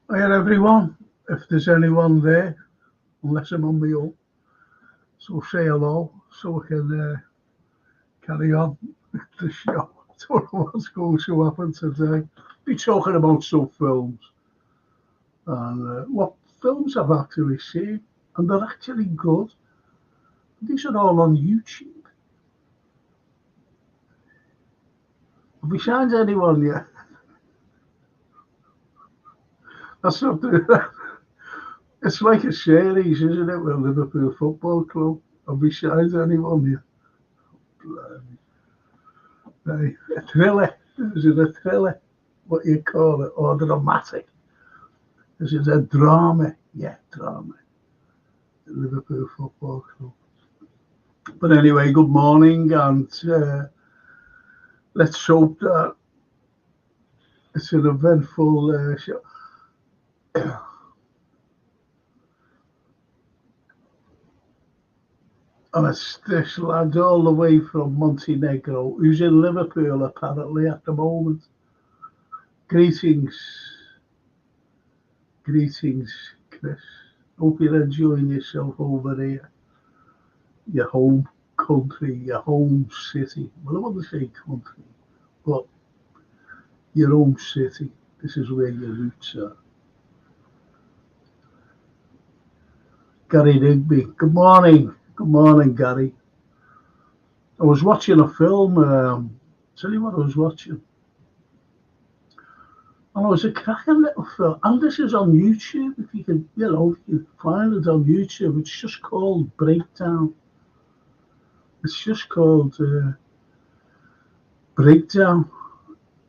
Hiya everyone, if there's anyone there, unless I'm on my own, so say hello so we can carry on with the show. I don't know what's going to happen today. Be talking about some films and what films I've actually seen, and they're actually good. These are all on YouTube. Have we signed anyone yet? That's not the. It's like a series, isn't it, with Liverpool Football Club? Have we signed anyone yet? Right. A thriller. Is it a thriller? What you call it? Or dramatic? Is it a drama? Yeah, drama. The Liverpool Football Club. But anyway, good morning, and let's hope that it's an eventful show. And it's this lad all the way from Montenegro who's in Liverpool apparently at the moment. Greetings, greetings, Chris. Hope you're enjoying yourself over here. Your home country, your home city. Well, I wouldn't say country, but your home city. This is where your roots are. Gary Digby. Good morning. Good morning, Gary. I was watching a film. Tell you what I was watching. And it was a cracking little film. And this is on YouTube. If you can, if you find it on YouTube, it's just called Breakdown. It's just called Breakdown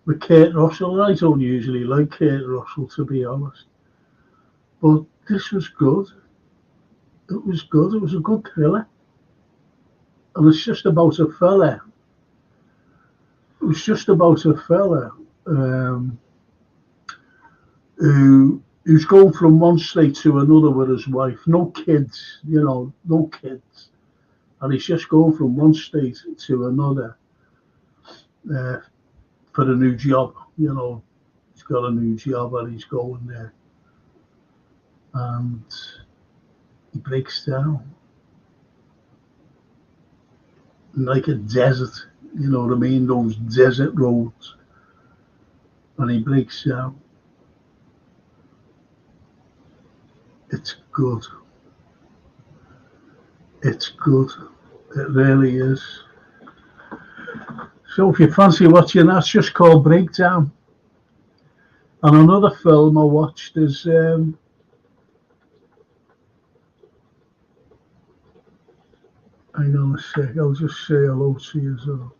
with Kurt Russell. I don't usually like Kurt Russell, to be honest. But this was good. It was good. It was a good thriller. And it's just about a fella. It was just about a fella who's going from one state to another with his wife. No kids, no kids. And he's just going from one state to another uh, for a new job. He's got a new job and he's going there. And he breaks down like a desert, you know what I mean? Those desert roads. And he breaks down. It's good. It's good. It really is. So if you fancy watching that, it's just called Breakdown. And another film I watched is hang on a sec, I'll just say hello to you as well.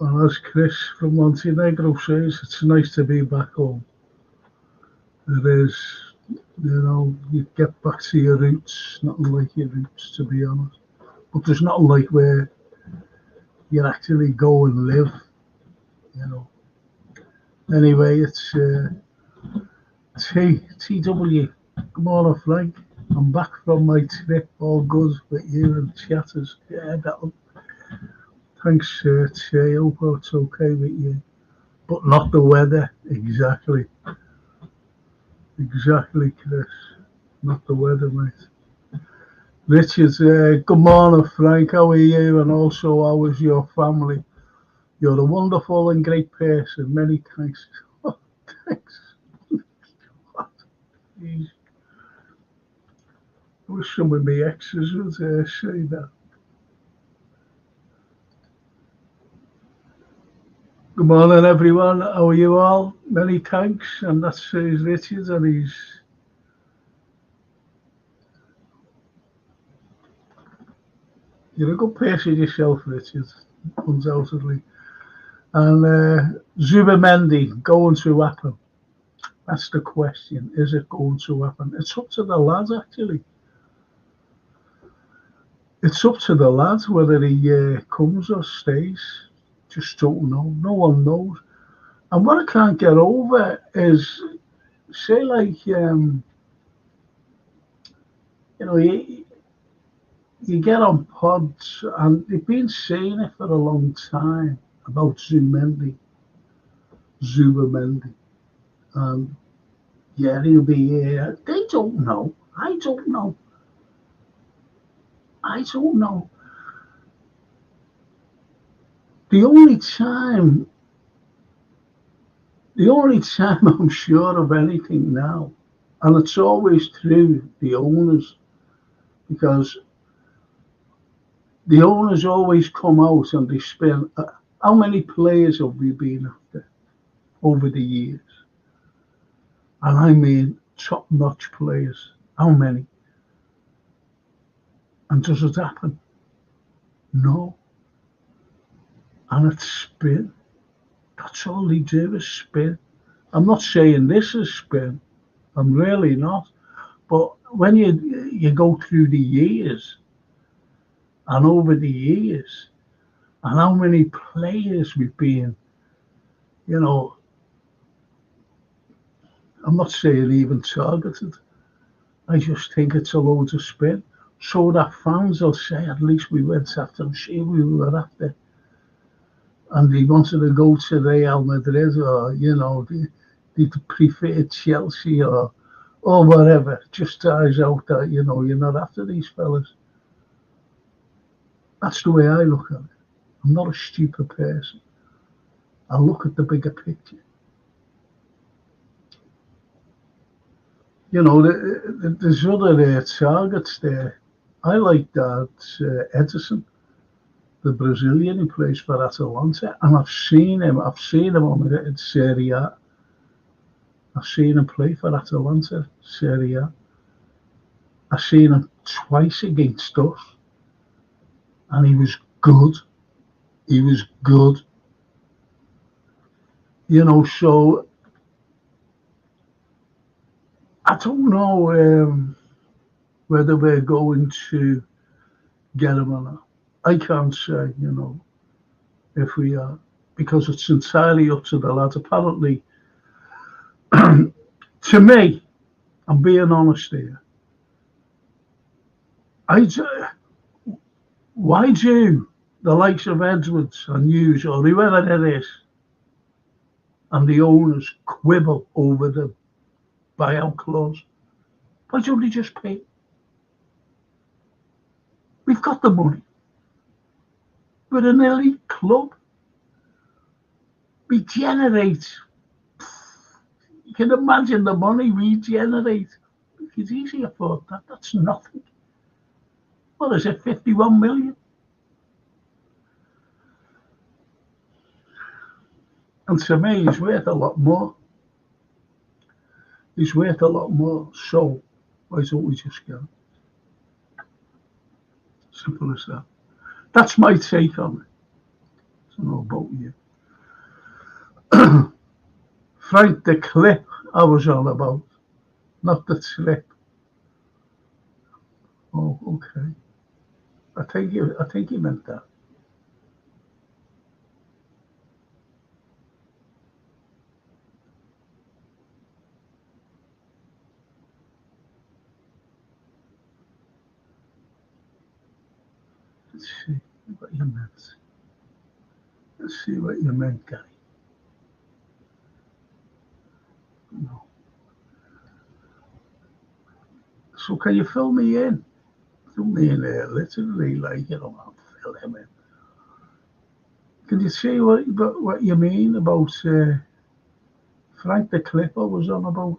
And as Chris from Montenegro says, it's nice to be back home. It is, you get back to your roots, nothing like your roots, to be honest. But there's nothing like where you actually go and live, you know. Anyway, it's TW. Good morning, Frank. I'm back from my trip, all good with you and chatters. Yeah, thanks, Che. Hope it's okay with you. But not the weather, exactly. Exactly, Chris. Not the weather, mate. Richard, good morning, Frank. How are you? And also, how is your family? You're a wonderful and great person. Many thanks. Oh, thanks. What? Jeez. I wish some of my exes would say that. Good morning, everyone. How are you all? Many thanks. And that's Richard, and you're a good person yourself, Richard, undoubtedly. And Zubamendi going to happen. That's the question. Is it going to happen? It's up to the lads, actually. It's up to the lads whether he comes or stays. Just don't know. No one knows. And what I can't get over is, say, like, you get on pods, and they've been saying it for a long time about Zubamendi. And yeah, he'll be here. They don't know. I don't know. I don't know. The only time, the only time I'm sure of anything now, and it's always through the owners, because the owners always come out and they spend. How many players have we been after over the years? And I mean top-notch players. How many? And does it happen? No. And it's spin. That's all they do is spin. I'm not saying this is spin. I'm really not. But when you go through the years and over the years and how many players we've been, you know, I'm not saying even targeted. I just think it's a load of spin. So that fans will say at least we went after them, see we were after. And they wanted to go to Real Madrid or, they prefer Chelsea or whatever. It just ties out that, you're not after these fellas. That's the way I look at it. I'm not a stupid person. I look at the bigger picture. There's other targets there. I like that Edison, the Brazilian who plays for Atalanta, and I've seen him. I've seen him on the Serie A. I've seen him play for Atalanta, Serie A. I've seen him twice against us, and he was good. He was good. So I don't know whether we're going to get him or not. I can't say, if we are, because it's entirely up to the lads. Apparently, to me, I'm being honest here. Why do the likes of Edwards and Hughes or whoever it is and the owners quibble over the buyout clause? Why don't they just pay? We've got the money. We're an elite club. We generate. You can imagine the money we generate. It's easy to afford that. That's nothing. What is it, 51 million? And to me, he's worth a lot more. He's worth a lot more. So why don't we just get him? Simple as that. That's my take on it. I don't know about you. Frank, the clip I was on about, not the slip. Oh, okay. I think he meant that. Let's see what you meant. Let's see what you meant, Gary. No. So can you fill me in? Fill me in there, literally, like, I'll fill him in. Can you see what you mean about Frank the Clipper was on about?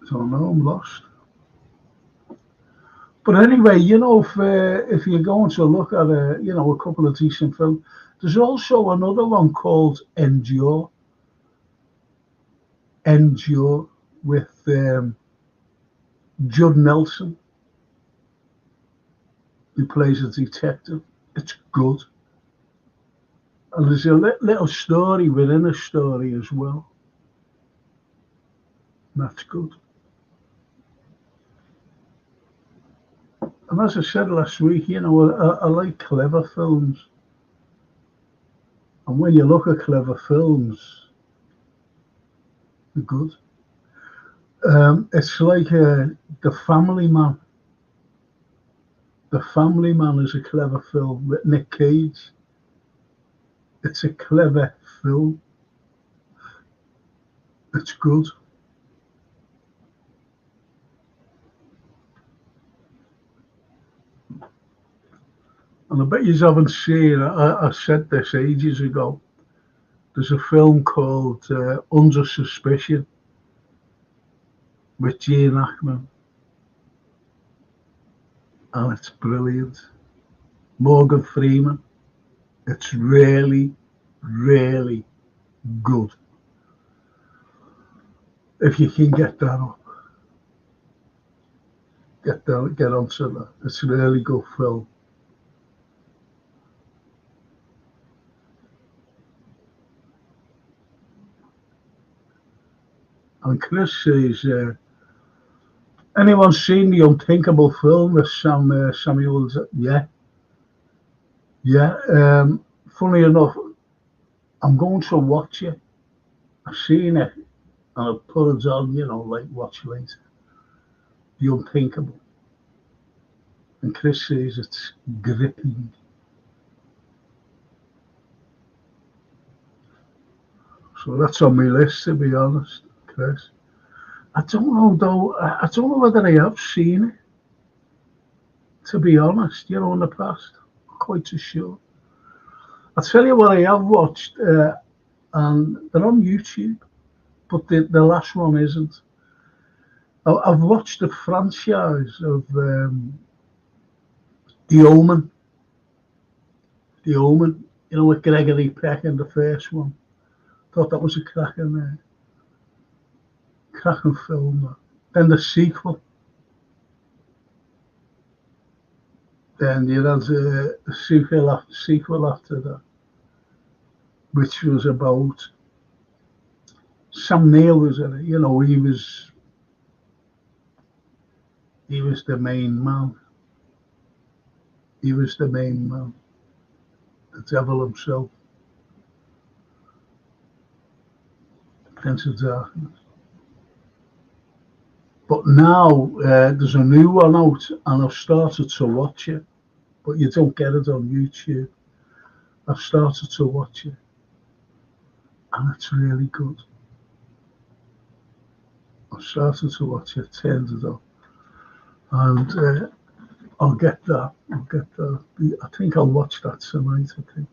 I don't know, I'm lost. But anyway, if you're going to look at a couple of decent films, there's also another one called Endure. Endure with Judd Nelson, who plays a detective. It's good. And there's a little story within a story as well. That's good. And as I said last week, I like clever films. And when you look at clever films, they're good. It's like The Family Man. The Family Man is a clever film with Nick Cage. It's a clever film. It's good. And I bet you haven't seen, I said this ages ago, there's a film called Under Suspicion with Gene Hackman, and it's brilliant. Morgan Freeman. It's really, really good. If you can get that up, get onto that. It's a really good film. And Chris says, anyone seen the Unthinkable film with Samuel? Yeah, yeah. Funny enough, I'm going to watch it. I've seen it and I've put it on, like watch later. The Unthinkable. And Chris says it's gripping. So that's on my list, to be honest, Chris. I don't know though. I don't know whether I have seen it. To be honest, in the past, I'm quite too sure. I'll tell you what I have watched, and they're on YouTube, but the last one isn't. I've watched the franchise of The Omen. The Omen, with Gregory Peck in the first one. Thought that was a cracking film. Then the sequel. Then you had a sequel after that, which was about Sam Neill was in it. He was the main man. He was the main man. The devil himself, Prince of Darkness. But now there's a new one out, and I've started to watch it, but you don't get it on YouTube. I've started to watch it, and it's really good. I've started to watch it, turned it on, and I'll get that. I think I'll watch that tonight, I think.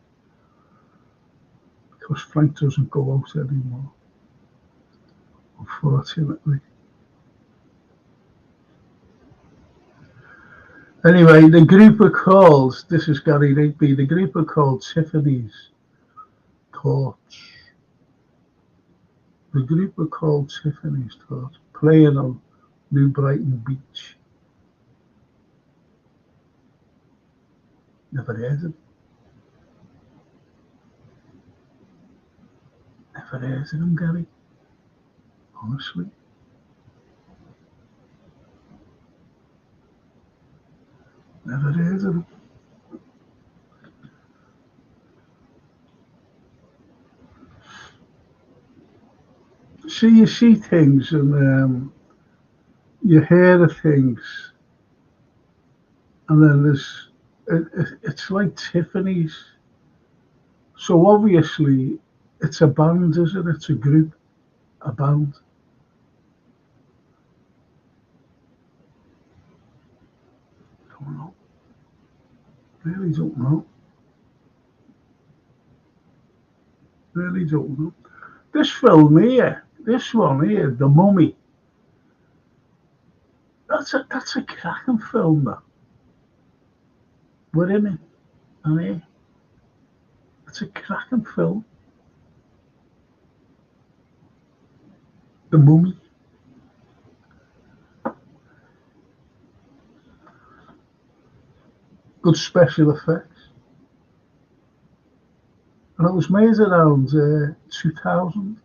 Because Frank doesn't go out anymore, unfortunately. Anyway, the group are called, this is Gary Rigby, the group are called Tiffany's Thoughts. The group are called Tiffany's Thoughts, playing on New Brighton Beach. Never heard of them. Never heard of them, Gary. Honestly. Never heard of them. See, you see things and you hear the things, and then it's like Tiffany's. So obviously, it's a band, isn't it? It's a group, a band. Don't know. Really don't know. Really don't know. This film here, this one here, The Mummy. That's a cracking film, that. We're in it, and here. It's a cracking film. The Mummy. Good special effects. And it was made around 2000.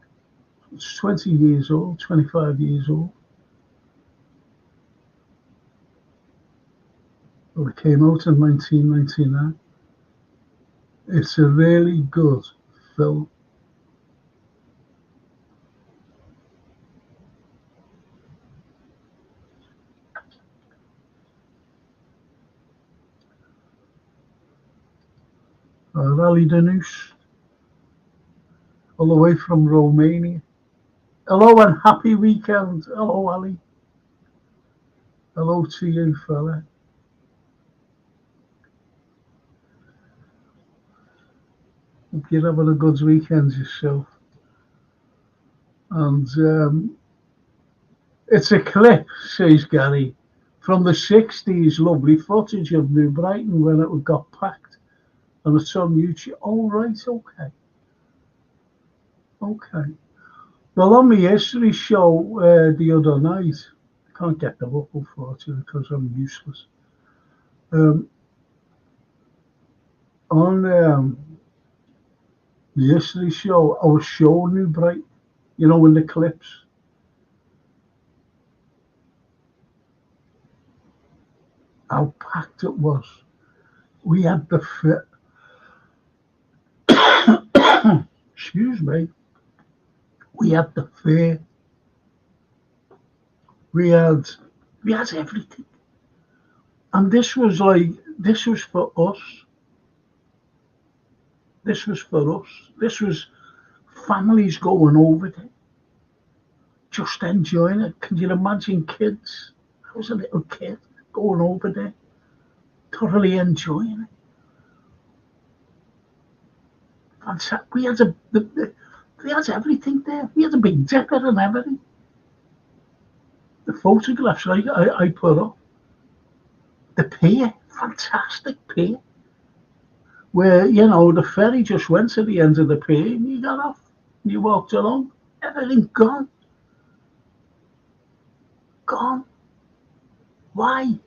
It's 20 years old, 25 years old. Well, it came out in 1999. It's a really good film. Rally Danus, all the way from Romania. Hello and happy weekend. Hello, Ali. Hello to you, fella. Hope you're having a good weekend yourself. And it's a clip, says Gary, from the 60s. Lovely footage of New Brighton when it got packed. And it's on YouTube. Oh, right, okay. Okay. Well, on my history show the other night, I can't get them up, unfortunately, because I'm useless. On the history show, I was showing New Brighton, in the clips. How packed it was. We had the fit. Excuse me. We had the fair. We had everything. And this was for us. This was for us. This was families going over there, just enjoying it. Can you imagine kids? I was a little kid going over there, thoroughly enjoying it. And we had we had everything there. We had a big decker and everything. The photographs I put up. The pier, fantastic pier. Where, the ferry just went to the end of the pier and you got off. And you walked along. Everything gone. Gone. Why?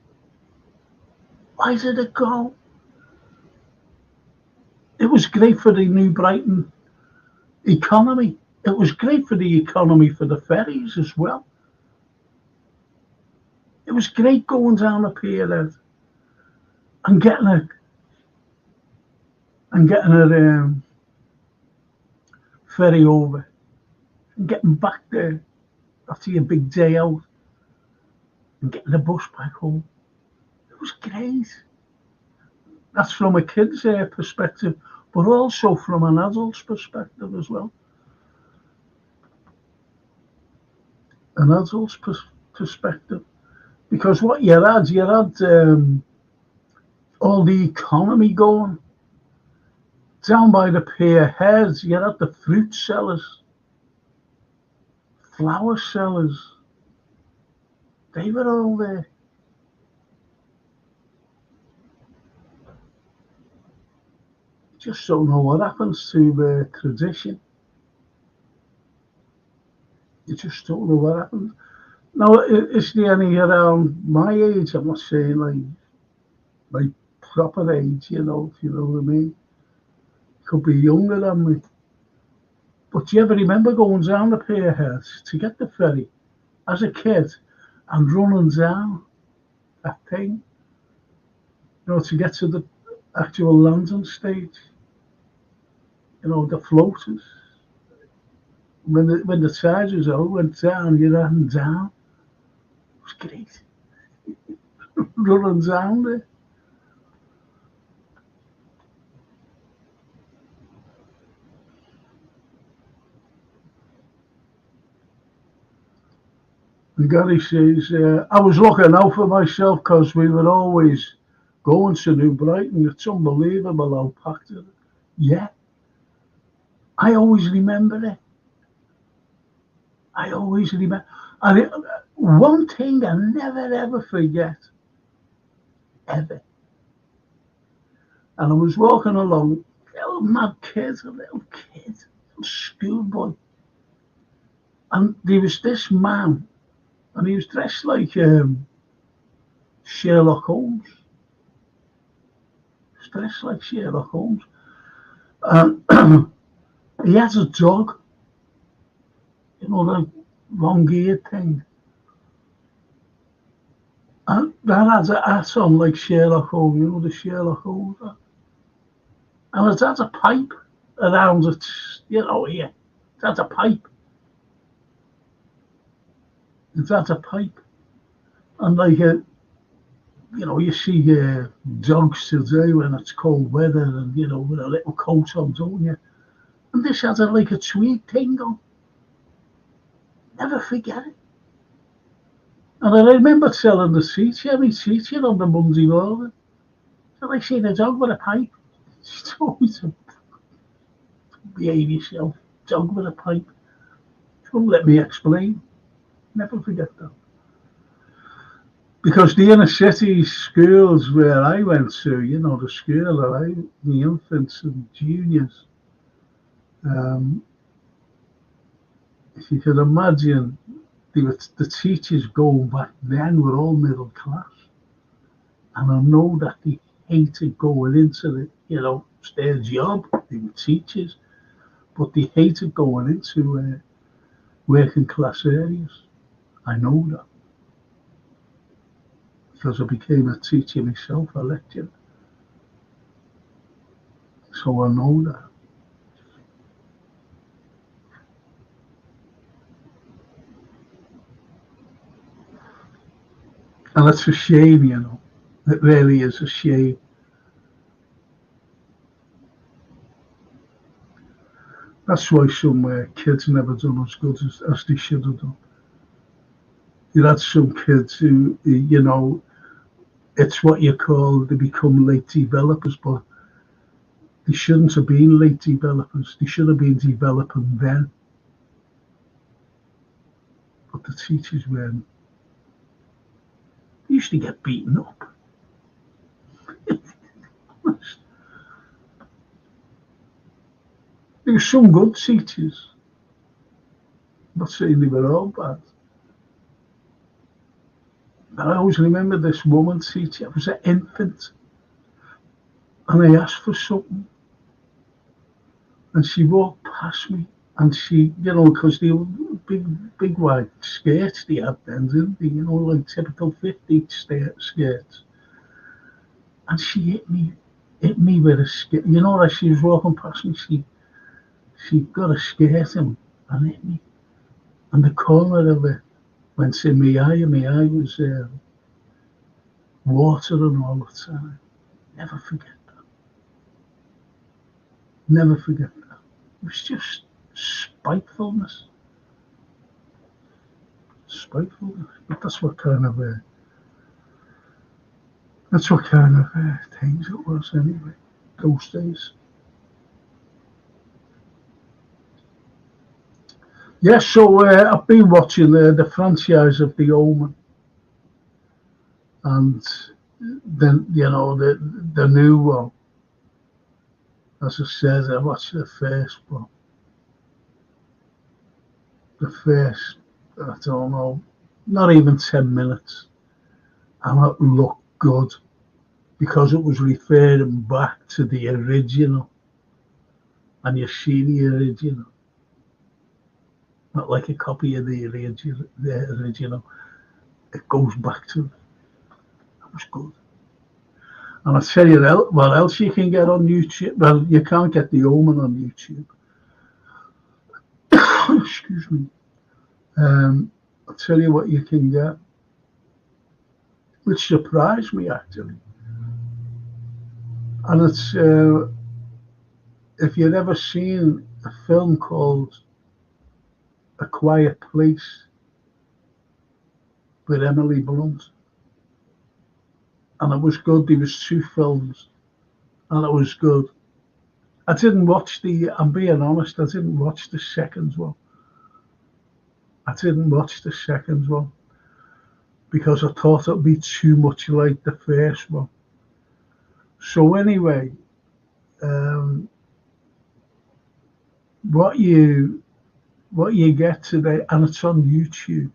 Why did it go? It was great for the New Brighton economy. It was great for the economy for the ferries as well. It was great going down a pier there and getting a ferry over and getting back there after your big day out and getting the bus back home. It was great. That's from a kid's perspective, but also from an adult's perspective as well. An adult's perspective. Because what you had all the economy going. Down by the pier heads, you had the fruit sellers, flower sellers. They were all there. Just don't know what happens to tradition. You just don't know what happens. Now, is there any around my age? I'm not saying like proper age, if you know what I mean. Could be younger than me. But do you ever remember going down the pier heads to get the ferry as a kid and running down that thing, to get to the actual landing stage? The floaters. When the tide was out, went down, you ran down. It was great. Running down there. And Gary says, I was looking out for myself because we were always going to New Brighton. It's unbelievable how packed it is. Yeah. I always remember it. I always remember. And one thing I never ever forget, ever. And I was walking along, a little mad kid, a little schoolboy. And there was this man, and he was dressed like Sherlock Holmes. He was dressed like Sherlock Holmes. And he has a dog, the long-eared thing. And that has a hat on like Sherlock Holmes, the Sherlock Holmes. And it has a pipe around it, here. It has a pipe. It has a pipe. And like You see dogs today when it's cold weather and, with a little coat on, don't you? And this had like a tweed thing on. Never forget it. And I remember telling the teacher on the Monday morning, that I seen a dog with a pipe. She told me to behave yourself. Dog with a pipe. She wouldn't let me explain. Never forget that. Because the inner city schools where I went to, the school that the infants and juniors, um, if you could imagine, the teachers going back then were all middle class. And I know that they hated going into it's their job, they were teachers, but they hated going into working class areas. I know that because I became a teacher myself, a lecturer. So I know that. And it's a shame. It really is a shame. That's why some kids never done as good as they should have done. You had some kids who, it's what you call, they become late developers, but they shouldn't have been late developers. They should have been developing then. But the teachers weren't. They used to get beaten up. There were some good teachers. I'm not saying they were all bad. But I always remember this woman teacher. I was an infant. And I asked for something. And she walked past me. And she, because they were big wide skirts they had then, didn't they? Like typical 50s skirts. And she hit me with a skirt. As she was walking past me, she got a skirt and hit me. And the corner of it went in my eye, and my eye was watering all the time. Never forget that. Never forget that. It was just spitefulness. Spitefulness. But that's what kind of things it was anyway, those days. Yeah, so I've been watching the franchise of The Omen, and then the new one. As I said, I watched the first one. The first, I don't know, not even 10 minutes, and it looked good because it was referring back to the original, and you see the original, not like a copy of the original. The original, it goes back to it. It was good. And I tell you what else you can get on YouTube. Well, you can't get The Omen on YouTube. Excuse me. I'll tell you what you can get, which surprised me actually. And it's if you've ever seen a film called A Quiet Place with Emily Blunt, and it was good. There was two films, and it was good. I didn't watch I'm being honest, I didn't watch the second one. I didn't watch the second one because I thought it'd be too much like the first one. So anyway, um, what you get today, and it's on YouTube.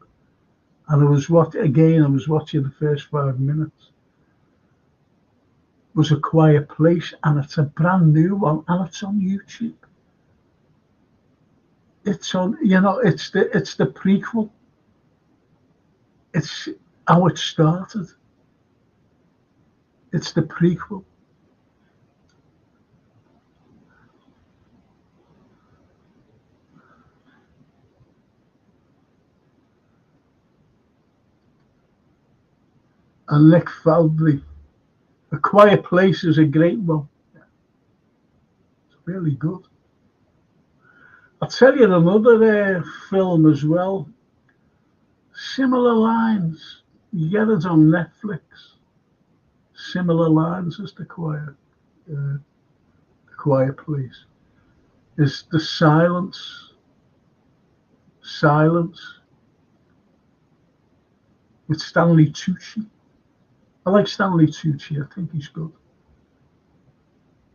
And I was watching the first 5 minutes. It was A Quiet Place, and it's a brand new one, and it's on YouTube. It's on, it's the prequel. It's how it started. It's the prequel. and Nick Falvey. A Quiet Place is a great one. It's really good. I'll tell you another film as well. Similar lines. You get it on Netflix. Similar lines as the Quiet Place. Is the Silence. Silence. With Stanley Tucci. I like Stanley Tucci. I think he's good.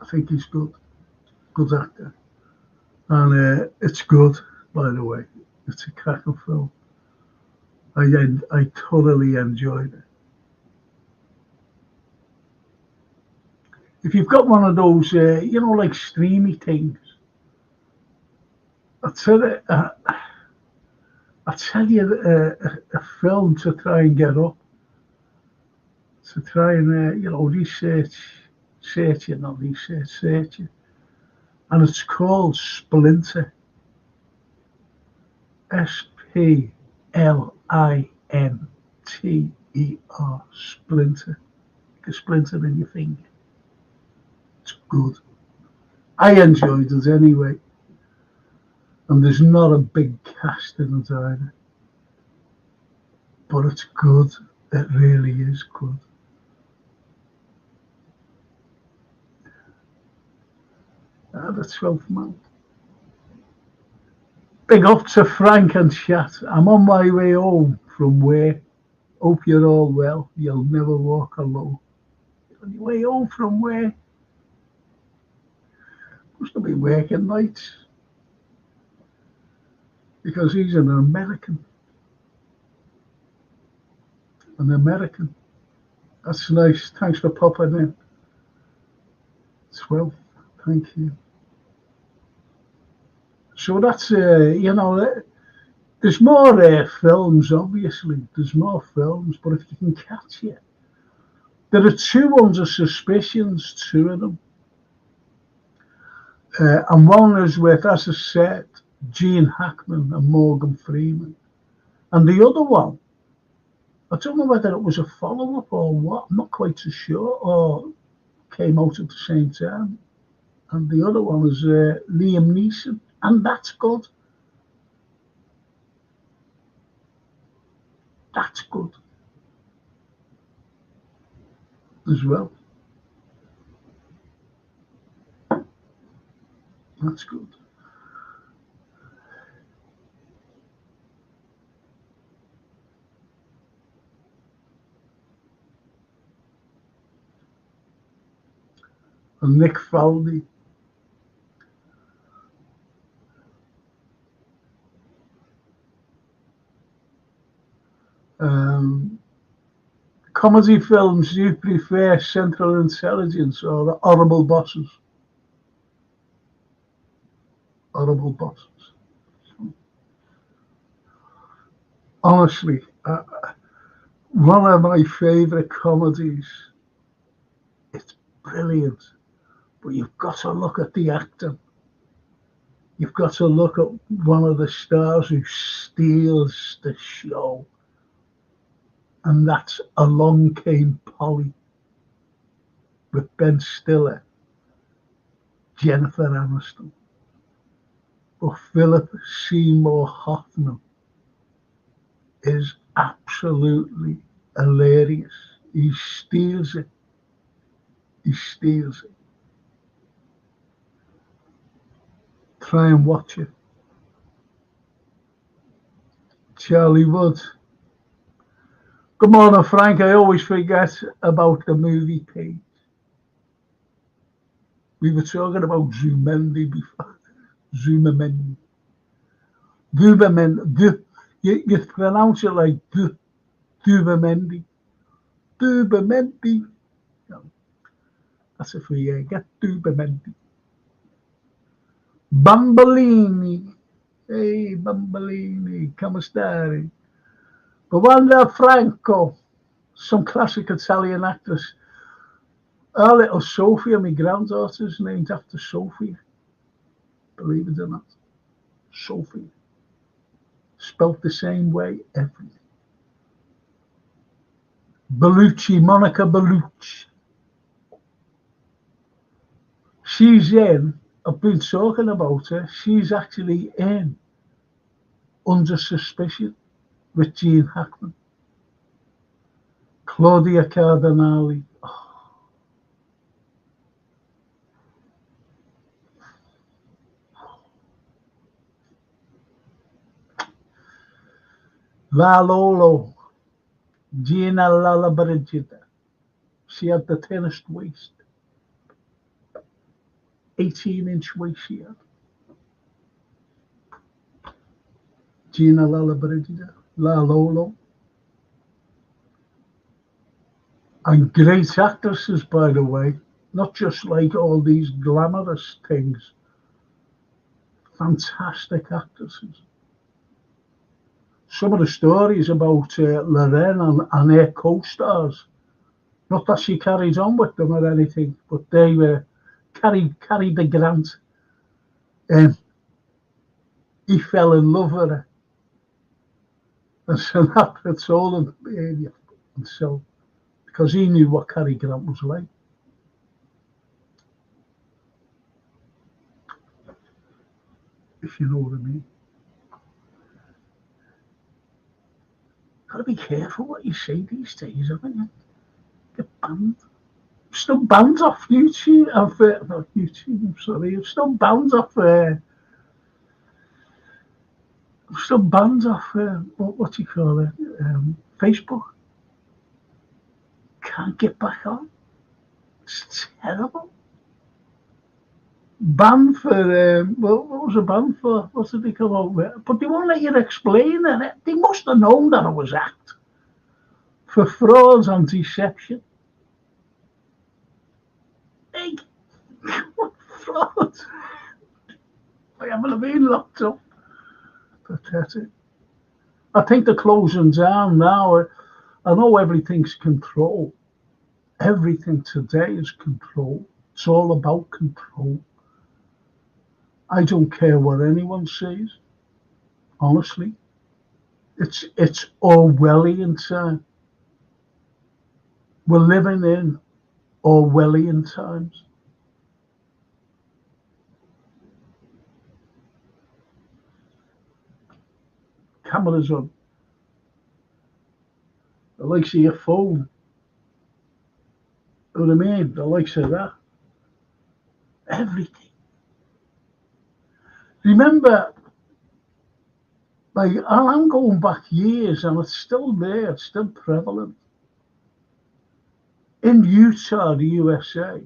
I think he's good. Good actor. And it's good, by the way. It's a cracking film. I thoroughly enjoyed it. If you've got one of those, like streamy things, I tell you, I tell you a film to try and get up, to try and search it, and it's called Splinter. Splinter. Splinter. Like a splinter in your finger. It's good. I enjoyed it anyway. And there's not a big cast in it either. But it's good. It really is good. The 12th man. Big up to Frank and chat. I'm on my way home from work. Hope you're all well. You'll never walk alone. On your way home from work. Must have been working nights. Because he's an American. An American. That's nice. Thanks for popping in. 12. Thank you. So that's, there's more films, obviously. There's more films, but if you can catch it. There are two under suspicions, two of them. And one is with, as I said, Gene Hackman and Morgan Freeman. And the other one, I don't know whether it was a follow-up or what, I'm not quite so sure, or came out at the same time. And the other one was Liam Neeson, and that's good. That's good as well. That's good. And Nick Falvey. Comedy films, do you prefer Central Intelligence or the Horrible Bosses? Horrible Bosses. Honestly, one of my favourite comedies. It's brilliant, but you've got to look at the acting. You've got to look at one of the stars who steals the show, and that's Along Came Polly with Ben Stiller, Jennifer Aniston. But Philip Seymour Hoffman is absolutely hilarious. He steals it. He steals it. Try and watch it. Charlie Wood. Good morning, Frank. I always forget about the movie page. We were talking about Zumendi before. Zumamendi. Dubamendi. You pronounce it like Dubamendi. Dubamendi. No, that's it for you. Get Dubamendi. Bambolini. Hey, Bambolini. Come stare. Wanda Franco. Some classic Italian actress. Our little Sophia, my granddaughter's named after Sophia. Believe it or not. Sophia. Spelt the same way, everything. Monica Bellucci. She's in, I've been talking about her, she's actually in Under Suspicion with Gene Hackman. Claudia Cardinale. La Lolo. Gina Lollobrigida. She had the thinnest waist. 18-inch waist she had. Gina Lollobrigida. La Lolo. And great actresses, by the way. Not just like all these glamorous things. Fantastic actresses. Some of the stories about Lorraine and her co-stars, not that she carried on with them or anything, but they were carried the grant. He fell in love with her. And so that's all in the area. And so, because he knew what Cary Grant was like. If you know what I mean. Gotta be careful what you say these days, haven't you? Get banned. Still banned off YouTube. Not YouTube, I'm sorry. I'm still banned off. Still banned off. What do you call it? Facebook. Can't get back on. It's terrible. Banned for what was a ban for? What did they come out with? But they won't let you explain it. They must have known that it was act for frauds and deception. Hey, what fraud? I haven't been locked up. Pathetic. I think they're closing down now. I know everything's control. Everything today is control. It's all about control. I don't care what anyone says. Honestly, it's Orwellian time. We're living in Orwellian times. Cameras on. The likes of your phone. You know what I mean? The likes of that. Everything. Remember, like, I'm going back years and it's still there, it's still prevalent. In Utah, the USA,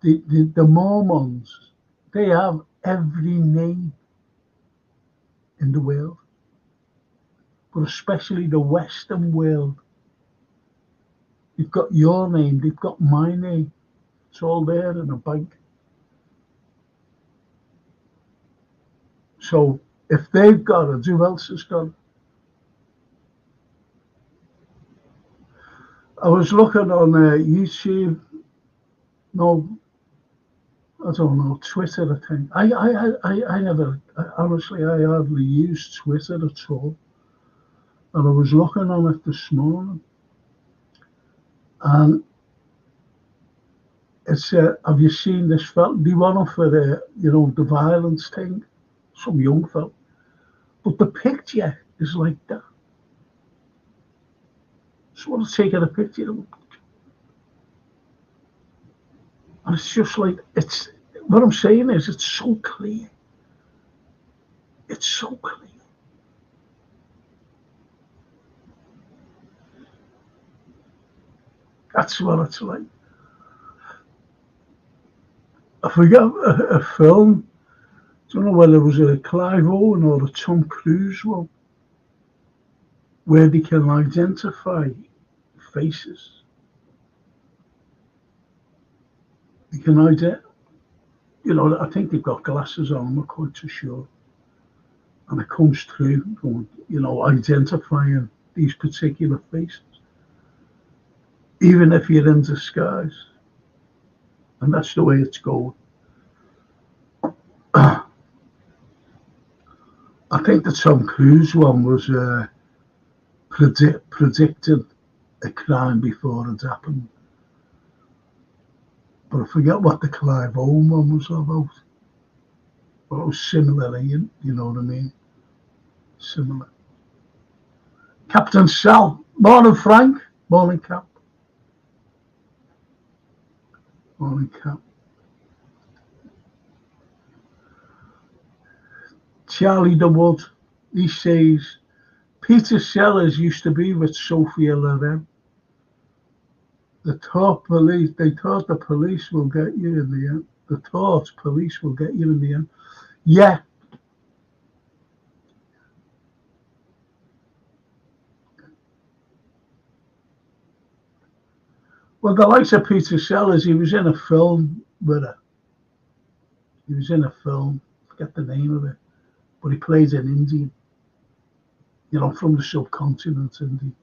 the Mormons, they have every name in the world, but especially the Western world. They've got your name, they've got my name. It's all there in a bank. So if they've got it, who else has got it? I was looking on YouTube. No, I don't know, Twitter, I think. I never, honestly, I hardly use Twitter at all. And I was looking on it this morning. And it said, have you seen this fella? They want for the violence thing. Some young fella. But the picture is like that. So I'm taking a picture of him. And it's just like, what I'm saying is, it's so clear. It's so clear. That's what it's like. I forgot a film. I don't know whether it was a Clive Owen or a Tom Cruise one, where they can identify faces. They can identify. I think they've got glasses on. I'm not quite too sure. And it comes through, identifying these particular faces, even if you're in disguise. And that's the way it's going. I think the Tom Cruise one was predicting a crime before it happened. But I forget what the Clive Owen one was about. But it was similar, you know what I mean? Similar. Captain Sal. Morning, Frank. Morning, Cap. Morning, Cap. Charlie the Wood. He says, Peter Sellers used to be with Sophia Loren. They thought the police will get you in the end. The thought police will get you in the end. Yeah. Well, the likes of Peter Sellers, he was in a film with her. He was in a film, forget the name of it, but he played an Indian, from the subcontinent Indian.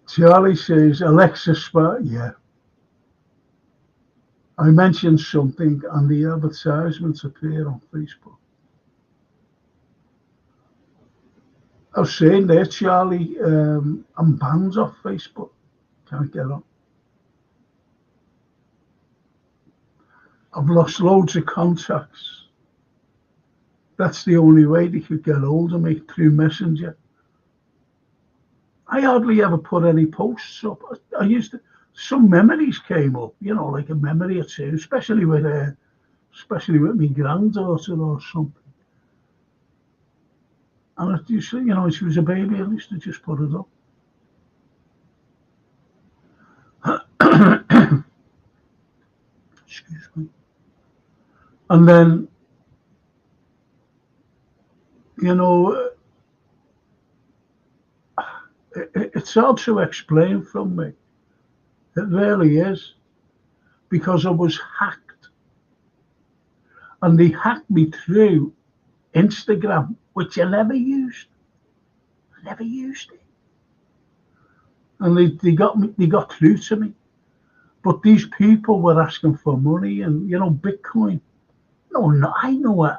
Charlie says, Alexa Spy, yeah. I mentioned something and the advertisements appear on Facebook. I was saying there, Charlie, I'm banned off Facebook. Can't get on. I've lost loads of contacts. That's the only way they could get hold of me, through Messenger. I hardly ever put any posts up. I used to, some memories came up, like a memory or two, especially with my granddaughter or something. And it used to, when she was a baby, I used to just put it up. Excuse me. And then, it's hard to explain from me. It really is. Because I was hacked. And they hacked me through Instagram, which I never used. I never used it. And they got through to me. But these people were asking for money and, Bitcoin. No, I know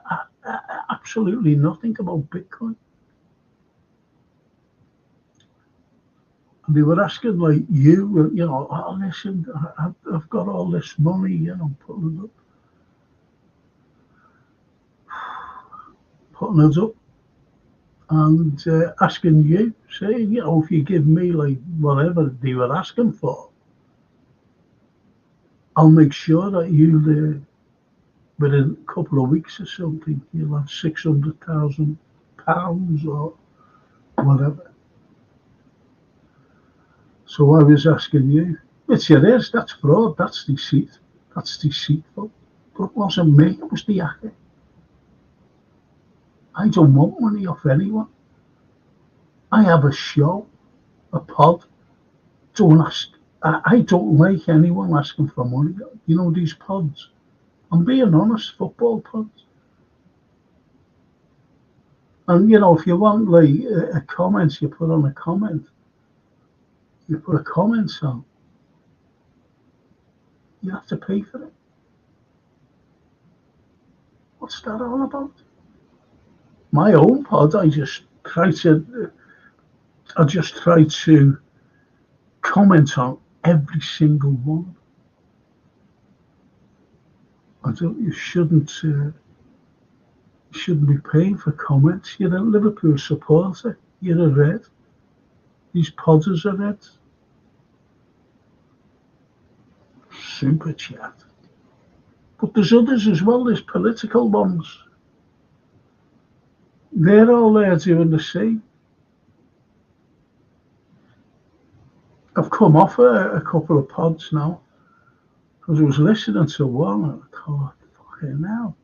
absolutely nothing about Bitcoin. And they were asking like you, oh, listen, I've got all this money, putting it up and asking you, saying, if you give me like whatever they were asking for, I'll make sure that you, within a couple of weeks or something, you'll have £600,000 or whatever. So I was asking you, which it is, that's fraud, that's deceit, that's deceitful. But it wasn't me, it was the hacker. I don't want money off anyone. I have a show, a pod. Don't ask. I don't like anyone asking for money. These pods. I'm being honest, football pods. And if you want like a comment, you put on a comment. You put a comment on. You have to pay for it. What's that all about? My own pod, I just try to comment on every single one. You shouldn't be paying for comments. You're a Liverpool supporter. You're a red. These podders are red. Super chat. But there's others as well. There's political ones. They're all there doing the same. I've come off a couple of pods now because I was listening to one and I thought, fucking hell,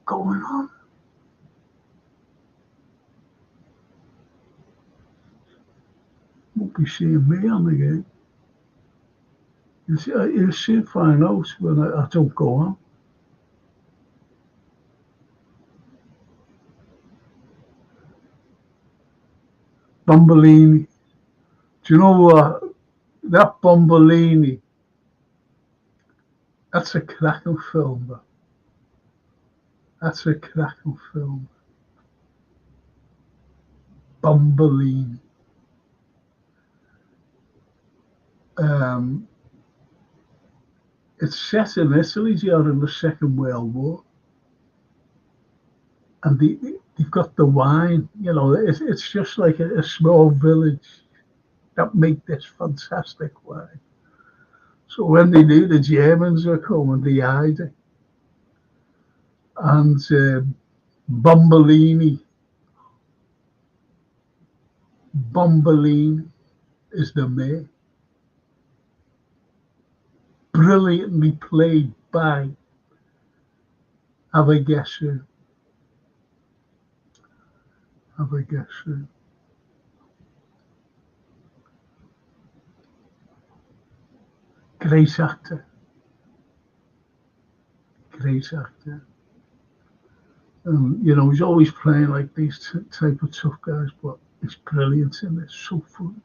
going on? Won't be seeing me on the game. You'll soon find out when I don't go on. Bombolini. Do you know what? That Bombolini, that's a cracking film. That's a cracking film. Bombolini. Um, it's set in Italy during the Second World War. And they've got the wine, it's just like a small village that make this fantastic wine. So when they knew the Germans were coming, they hide it. And Bombolini is the mayor, brilliantly played by, have a guess who? Have a guess who? Great actor. Great actor. He's always playing like these type of tough guys, but it's brilliant and it's so funny.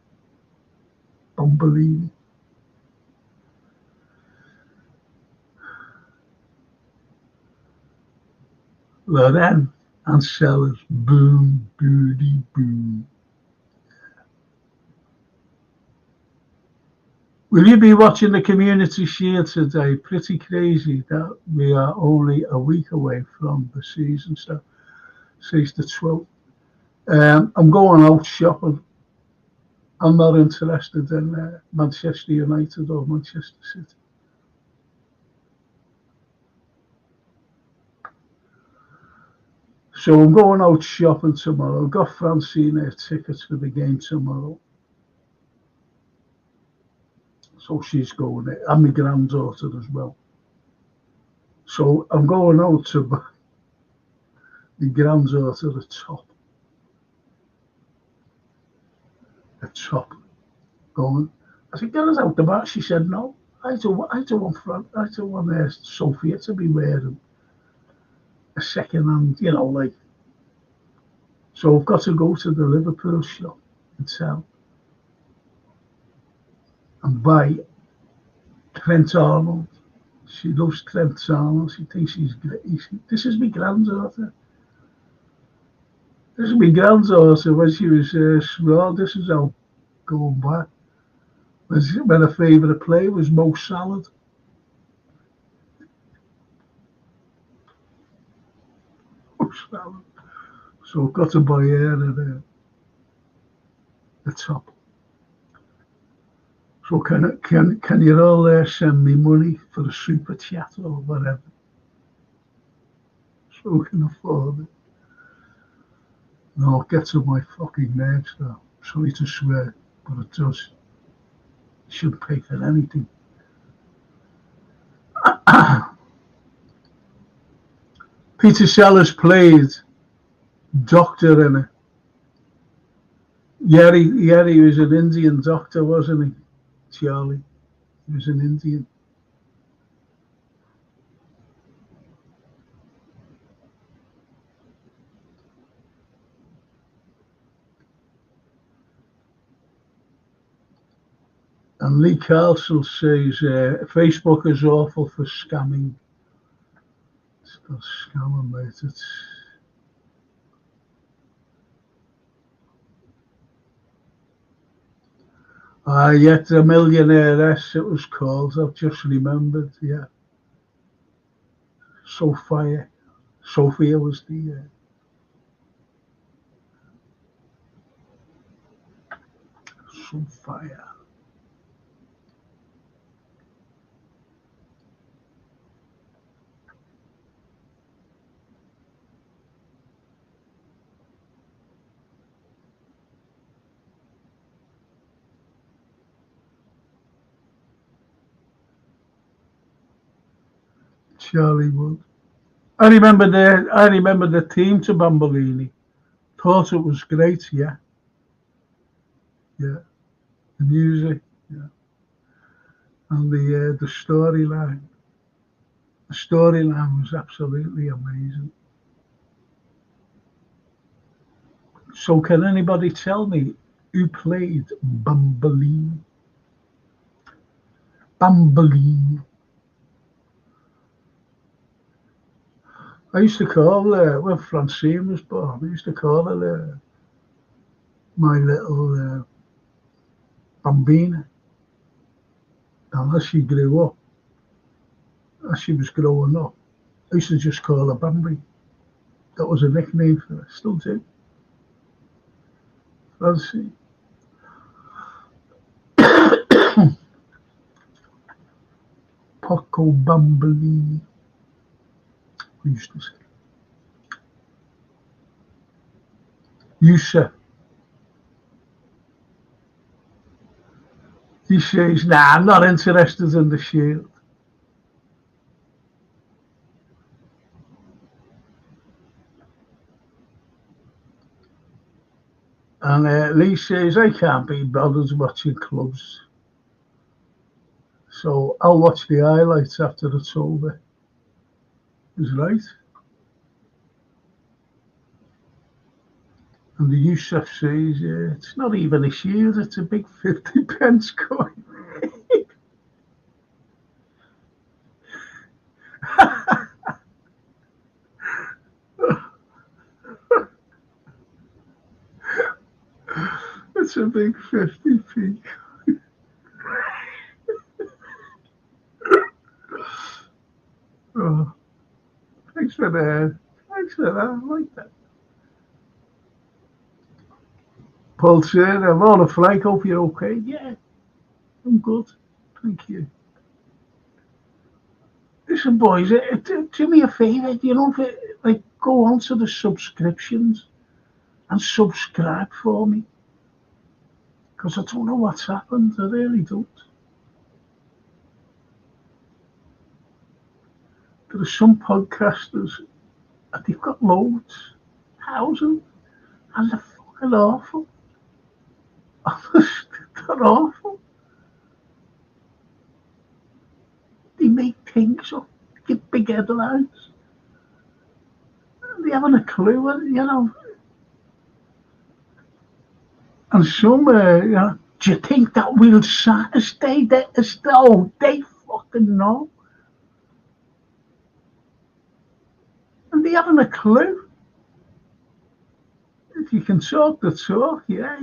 Bombolini. Loren and Sellers, boom, booty, boom. Will you be watching the Community Shield today? Pretty crazy that we are only a week away from the season, so says the 12th. I'm going out shopping. I'm not interested in Manchester United or Manchester City. So I'm going out shopping tomorrow. I've got Francine tickets for the game tomorrow. So she's going there, and my granddaughter as well. So I'm going out to buy my granddaughter a top. Going. I said, get us out the back. She said, no. I don't want Sophia to be wearing a second-hand, like. So I've got to go to the Liverpool shop in town and buy Trent Arnold. She loves Trent Arnold. She thinks he's great. This is my granddaughter. This is my granddaughter when she was small. This is how going back. When her favourite player was Mo Salah. Mo Salah. So I've got to buy her a top. So can you all send me money for the super chat or whatever? So I can afford it. No, it gets on my fucking nerves though. Sorry to swear, but it does. You shouldn't pay for anything. Peter Sellers played doctor in it. Yeah, he was an Indian doctor, wasn't he? Charlie. He was an Indian. And Lee Carlson says Facebook is awful for scamming. It's not scamming, mate. It's yet a millionairess it was called. I've just remembered. Yeah. Sophia was the Sophia. Charlie Wood. I remember the theme to Bombolini. Thought it was great. Yeah. The music. Yeah. And the storyline. The storyline was absolutely amazing. So can anybody tell me who played Bamboline. Bamboline. I used to call when Francine was born, I used to call her my little Bambina. And as she grew up, as she was growing up, I used to just call her Bambi. That was a nickname for her, still do. Fancy. Poco Bambolini, we used to say. Yusuf, he says, nah, I'm not interested in the Shield. And Lee says, I can't be bothered watching clubs. So I'll watch the highlights after it's over. He's right. And the Yusuf says, it's not even a Shield, it's a big 50 pence coin. It's a big 50p. Oh, thanks for that. Thanks for that. I like that. Paul said, I'm on a flight. Hope you're okay. Yeah, I'm good. Thank you. Listen, boys, do me a favour. Like, go on to the subscriptions and subscribe for me. Because I don't know what's happened. I really don't. There are some podcasters, and they've got loads, thousands, and they're fucking awful. They're awful. They make things up, give big headlines. They haven't a clue, And some, do you think that will Saturday? They fucking know. And they haven't a clue. If you can talk the talk, yeah,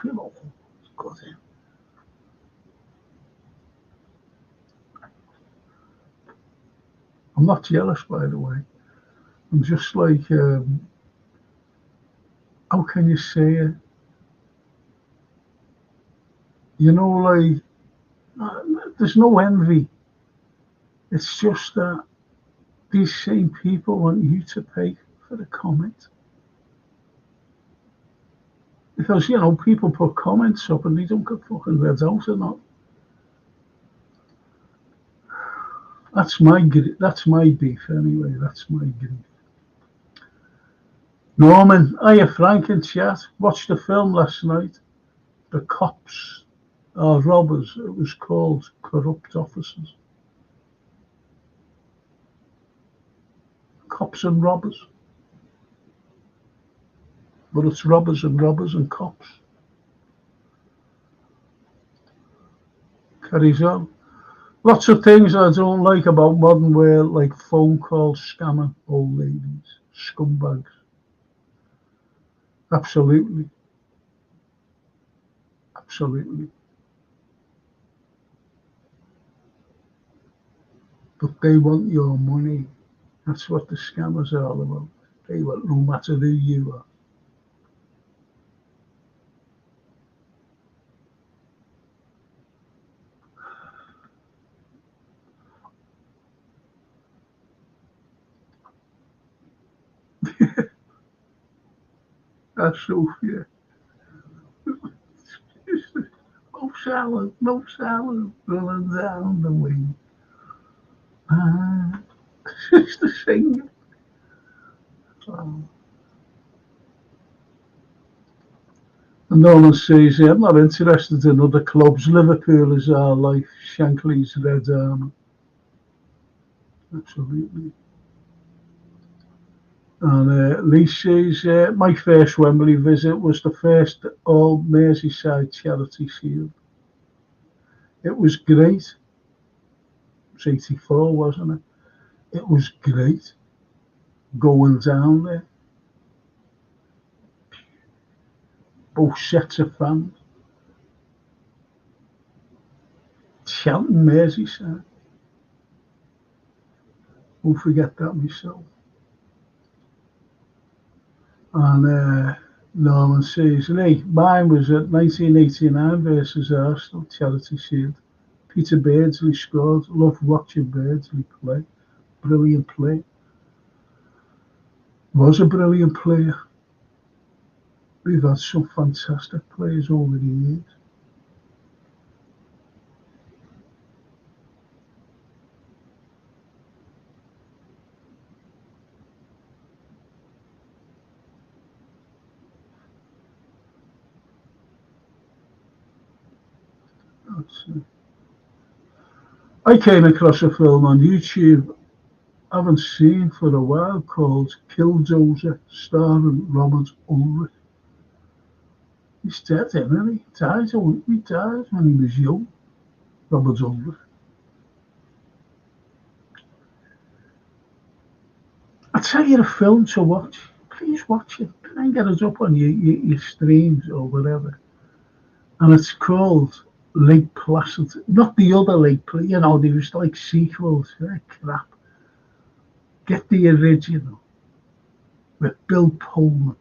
people, it's good. I'm not jealous, by the way. I'm just like, how can you say it? Like, there's no envy. It's just that these same people want you to pay for the comment. Because, people put comments up and they don't get fucking read out or not. That's my beef anyway. That's my grief. Norman, hiya Frank in chat. Watched the film last night. The Cops Are Robbers. It was called Corrupt Officers. Cops and robbers. But it's robbers and cops. Carries on. Lots of things I don't like about modern world, like phone calls, scamming old ladies, scumbags. Absolutely. But they want your money. That's what the scammers are all about. They want no matter who you are. That's Sophia. No salad, rolling down the wing. It's the singer. Oh. And Nolan says, I'm not interested in other clubs. Liverpool is our life. Shankly's Red Army. Absolutely. And Lee says, my first Wembley visit was the first Old Merseyside Charity Shield. It was great. It was 84, wasn't it? It was great going down there. Both sets of fans shouting Merseyside. Won't forget that myself. And Norman says, Lee, mine was at 1989 versus Arsenal Charity Shield. Peter Beardsley scored. Loved watching Beardsley play. Brilliant play. Was a brilliant player. We've had some fantastic players over the years. I came across a film on YouTube I haven't seen for a while called Killdozer, starring Robert Ulrich. He's dead, isn't he? He died when he was young, Robert Ulrich. I tell you a film to watch. Please watch it. Try and get it up on your streams or whatever. And it's called Lake Placid. Not the other Lake Placid. There was like sequels. Crap. Get the original with Bill Pullman,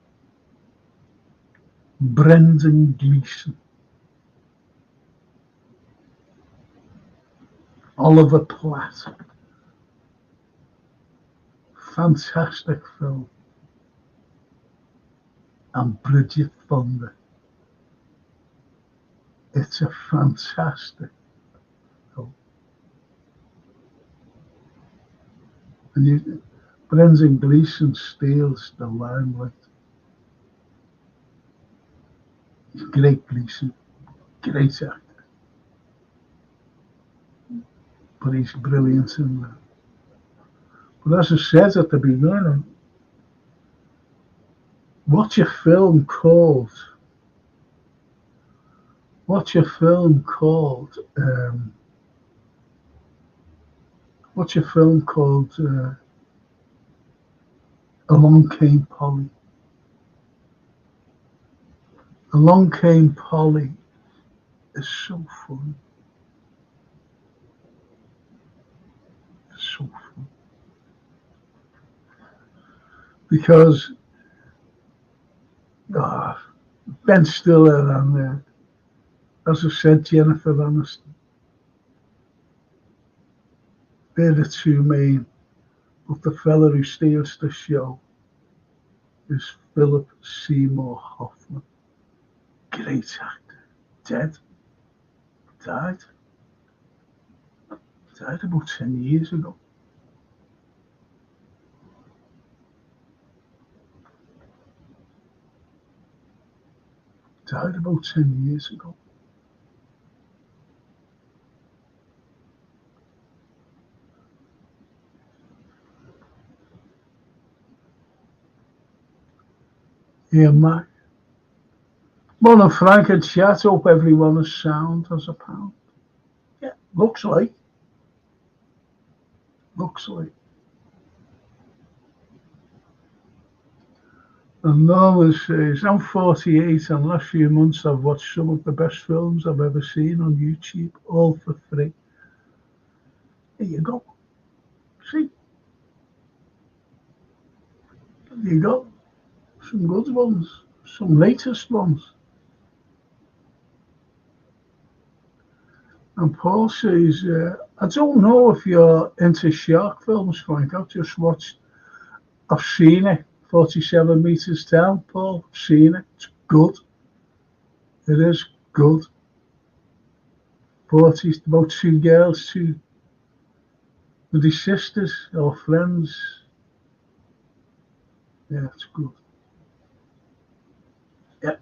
Brendan Gleeson, Oliver Platt. Fantastic film. And Bridget Fonda. It's a fantastic film. And Brendan Gleeson steals the limelight. Great Gleeson, great actor. But he's brilliant in that. But as I said at the beginning, watch a film called What's your film called? What's your film called? Along Came Polly. Along Came Polly is so fun. It's so fun. Because Ben Stiller and, as I said, Jennifer Aniston. They're the two main. But the fella who steals the show is Philip Seymour Hoffman. Great actor. Dead. Died. Died about 10 years ago. Died about 10 years ago. Yeah, Mac. Morning, Frank and chat. Hope everyone is sound as a pound. Yeah, looks like. Looks like. And Norman says, I'm 48 and last few months I've watched some of the best films I've ever seen on YouTube, all for free. There you go. See? There you go. Some good ones. Some latest ones. And Paul says, I don't know if you're into shark films, Frank. I've seen it. 47 meters down, Paul. I've seen it. It's good. It is good. 40, about two girls, with his sisters or friends. Yeah, it's good. Yeah,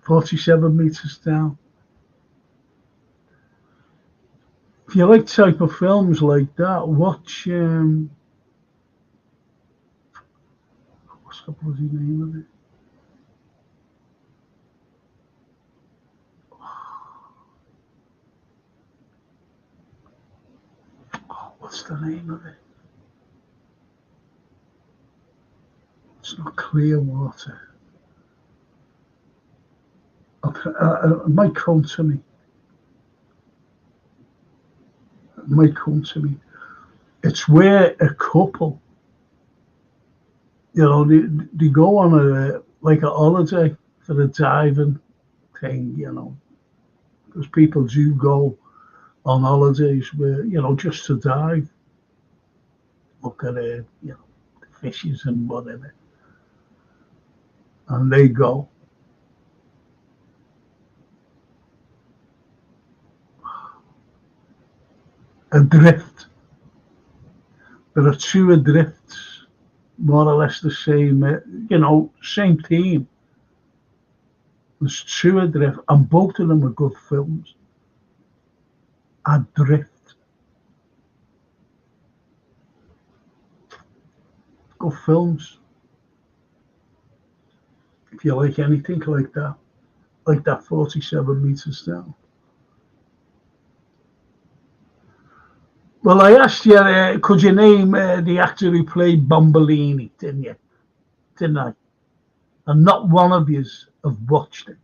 47 meters down. If you like type of films like that, watch What's the bloody name of it? Oh, what's the name of it? It's not Clearwater. It might come to me. It might come to me. It's where a couple, they go on a holiday for a diving thing, because people do go on holidays where, just to dive, look at the fishes and whatever, and they go. Adrift. There are two adrifts, more or less the same, same team. There's two adrift, and both of them are good films. Adrift. Good films. If you like anything like that 47 meters down. Well, I asked you, could you name the actor who played Bombolini, didn't you? Didn't I? And not one of you have watched it.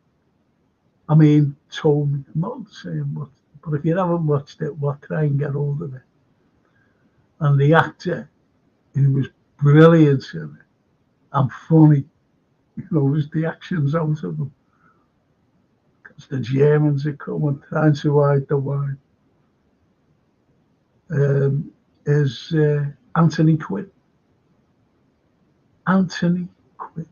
I mean, told me. I'm not saying what, but if you haven't watched it, try and get hold of it. And the actor who was brilliant in it and funny, was the actions out of them. Because the Germans are coming, trying to hide the wine. Is Anthony Quinn. Anthony Quinn.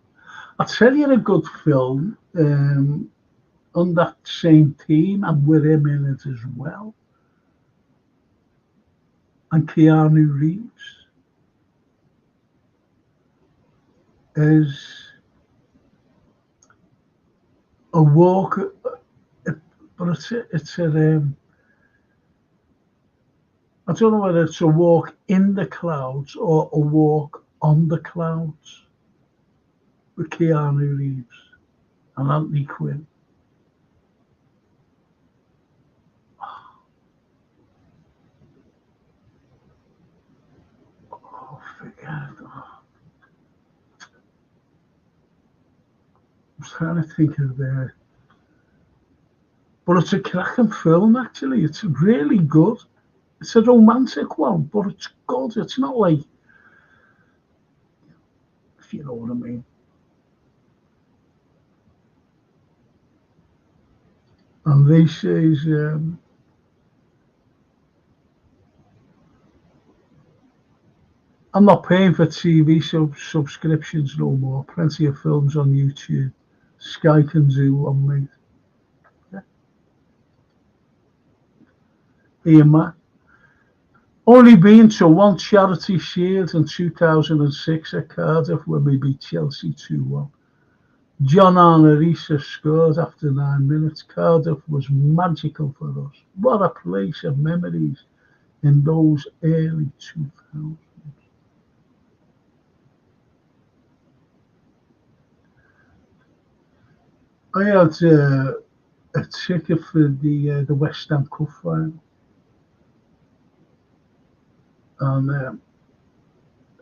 I'll tell you a good film on that same team and with him in it as well. And Keanu Reeves is a walk, but it's a I don't know whether it's a walk in the clouds or a walk on the clouds with Keanu Reeves and Anthony Quinn. Oh, forget it. I'm trying to think of there. But it's a cracking film, actually. It's really good. It's a romantic one, but it's good. It's not like, if you know what I mean. And they say, I'm not paying for TV subscriptions no more. Plenty of films on YouTube. Sky can do one, mate. Yeah. Ian Matt. Only been to one Charity Shield in 2006 at Cardiff when we beat Chelsea 2-1. John Arnerisa scored after 9 minutes. Cardiff was magical for us. What a place of memories in those early 2000s. I had a ticket for the West Ham Cup final, and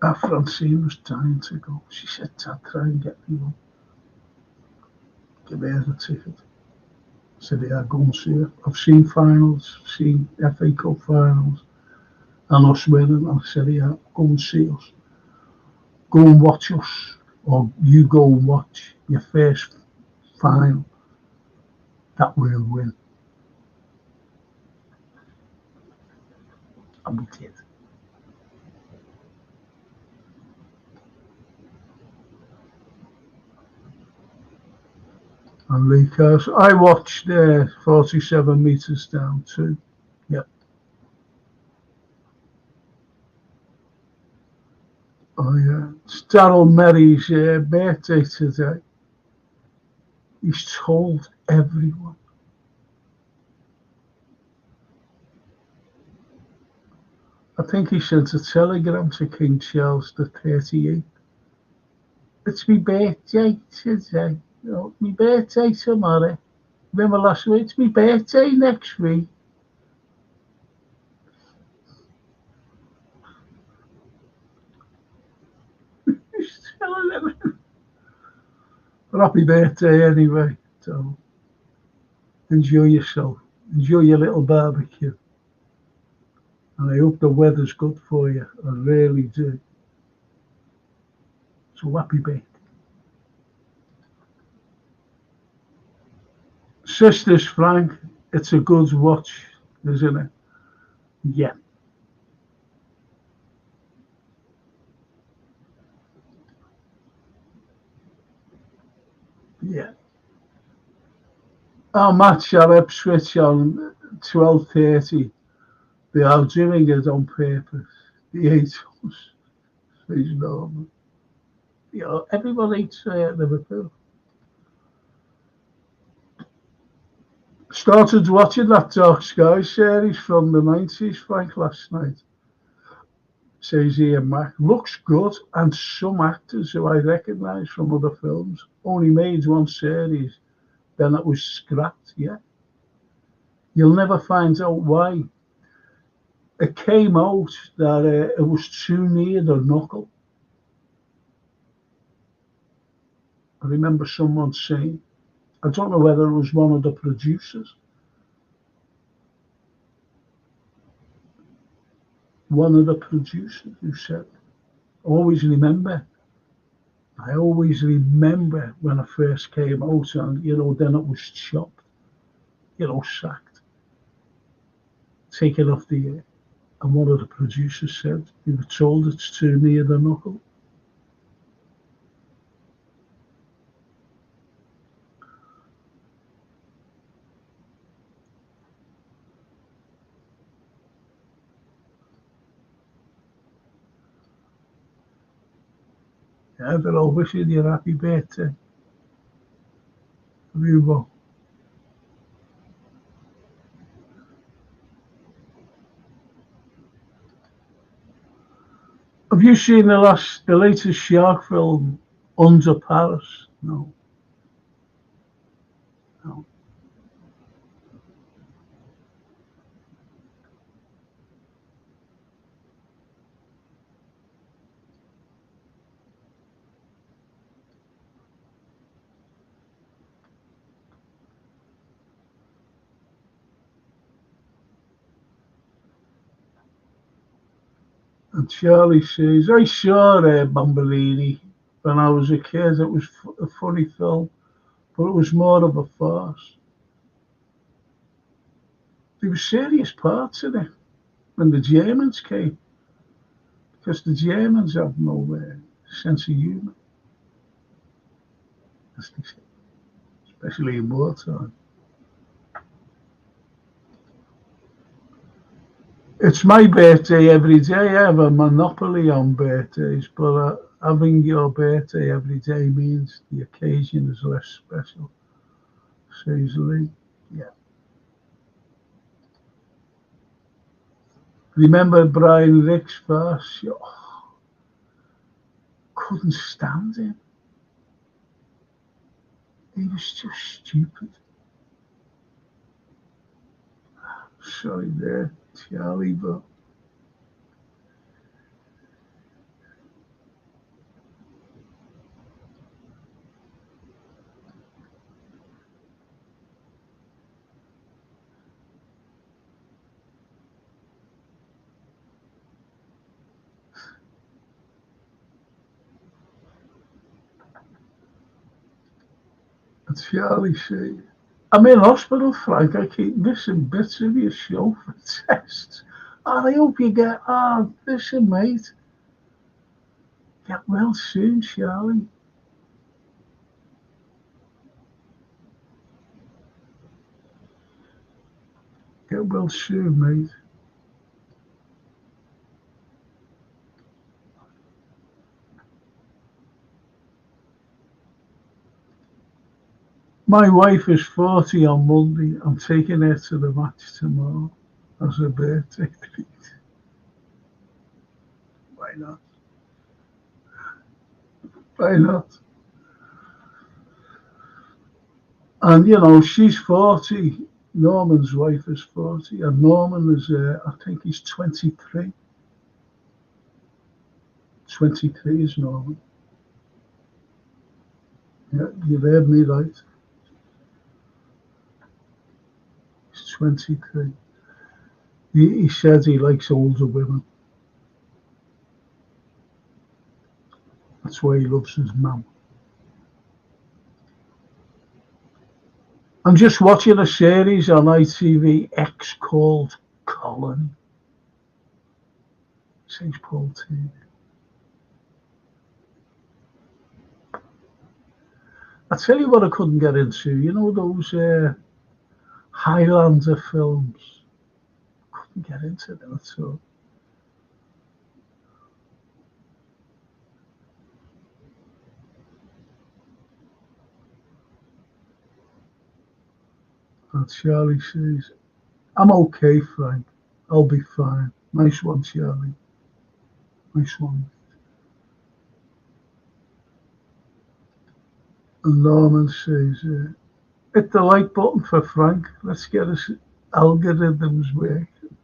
our Francine was dying to go. She said, "Dad, try and get me one. Give her the ticket." I said, "Yeah, go and see it. I've seen finals, seen FA Cup finals, and us winning." I said, "Yeah, go and see us. Go and watch us, or you go and watch your first final that we'll win." And we did. And Lakers, I watched 47 meters down too. Yep. Oh yeah. It's Daryl Merry's birthday today. He's told everyone. I think he sent a telegram to King Charles the 38th. It's my birthday today. You know, my birthday tomorrow. Remember last week? It's my birthday next week. He's telling him. But happy birthday anyway. So enjoy yourself. Enjoy your little barbecue. And I hope the weather's good for you. I really do. So happy birthday. Sisters, Frank, it's a good watch, isn't it? Yeah, yeah. Our match at Ipswich on 12:30. They are doing it on purpose. The hate us. It's normal. You know, everyone hates Liverpool. Started watching that Dark Sky series from the 90s, Frank, last night. Says Ian Mac. Looks good, and some actors who I recognise from other films only made one series, then it was scrapped, yeah. You'll never find out why. It came out that it was too near the knuckle. I remember someone saying, I don't know whether it was one of the producers, one of the producers who said, always remember, I always remember when it first came out and, you know, then it was chopped, you know, sacked, taken off the air. And one of the producers said, you were told it's too near the knuckle. Yeah, they're all wishing you a happy birthday. You will. Have you seen the latest shark film, Under Paris? No, no. And Charlie says, I saw Bambolini when I was a kid. It was a funny film, but it was more of a farce. There were serious parts in it when the Germans came, because the Germans have no sense of humour, especially in wartime. It's my birthday every day. I have a monopoly on birthdays, but having your birthday every day means the occasion is less special. Says Lee. Yeah. Remember Brian Rick's verse? Oh, couldn't stand him. He was just stupid. Sorry there, Charlie, but Charlie said, I'm in hospital, Frank. I keep missing bits of your show for tests. And I hope you get on. Listen, mate. Get well soon, Charlie. Get well soon, mate. My wife is 40 on Monday. I'm taking her to the match tomorrow as her birthday treat. Why not? Why not? And you know, she's 40. Norman's wife is 40, and Norman is, I think he's 23. 23 is Norman. Yeah, you heard me right. He's 23. He says he likes older women. That's why he loves his mum. I'm just watching a series on ITV X called Colony. Says Paul T. I tell you what I couldn't get into. You know those Highlander films? Couldn't get into them at all. And Charlie says, I'm okay, Frank. I'll be fine. Nice one, Charlie. Nice one. And Norman says, hit the like button for Frank. Let's get his algorithms working.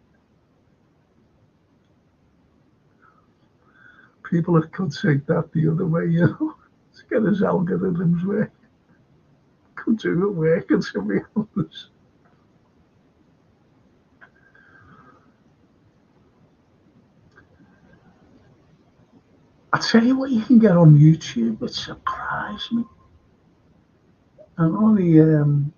People that could take that the other way, you know. Let's get his algorithms working. Could do it working, to be honest. I tell you what you can get on YouTube, it surprised me. And only and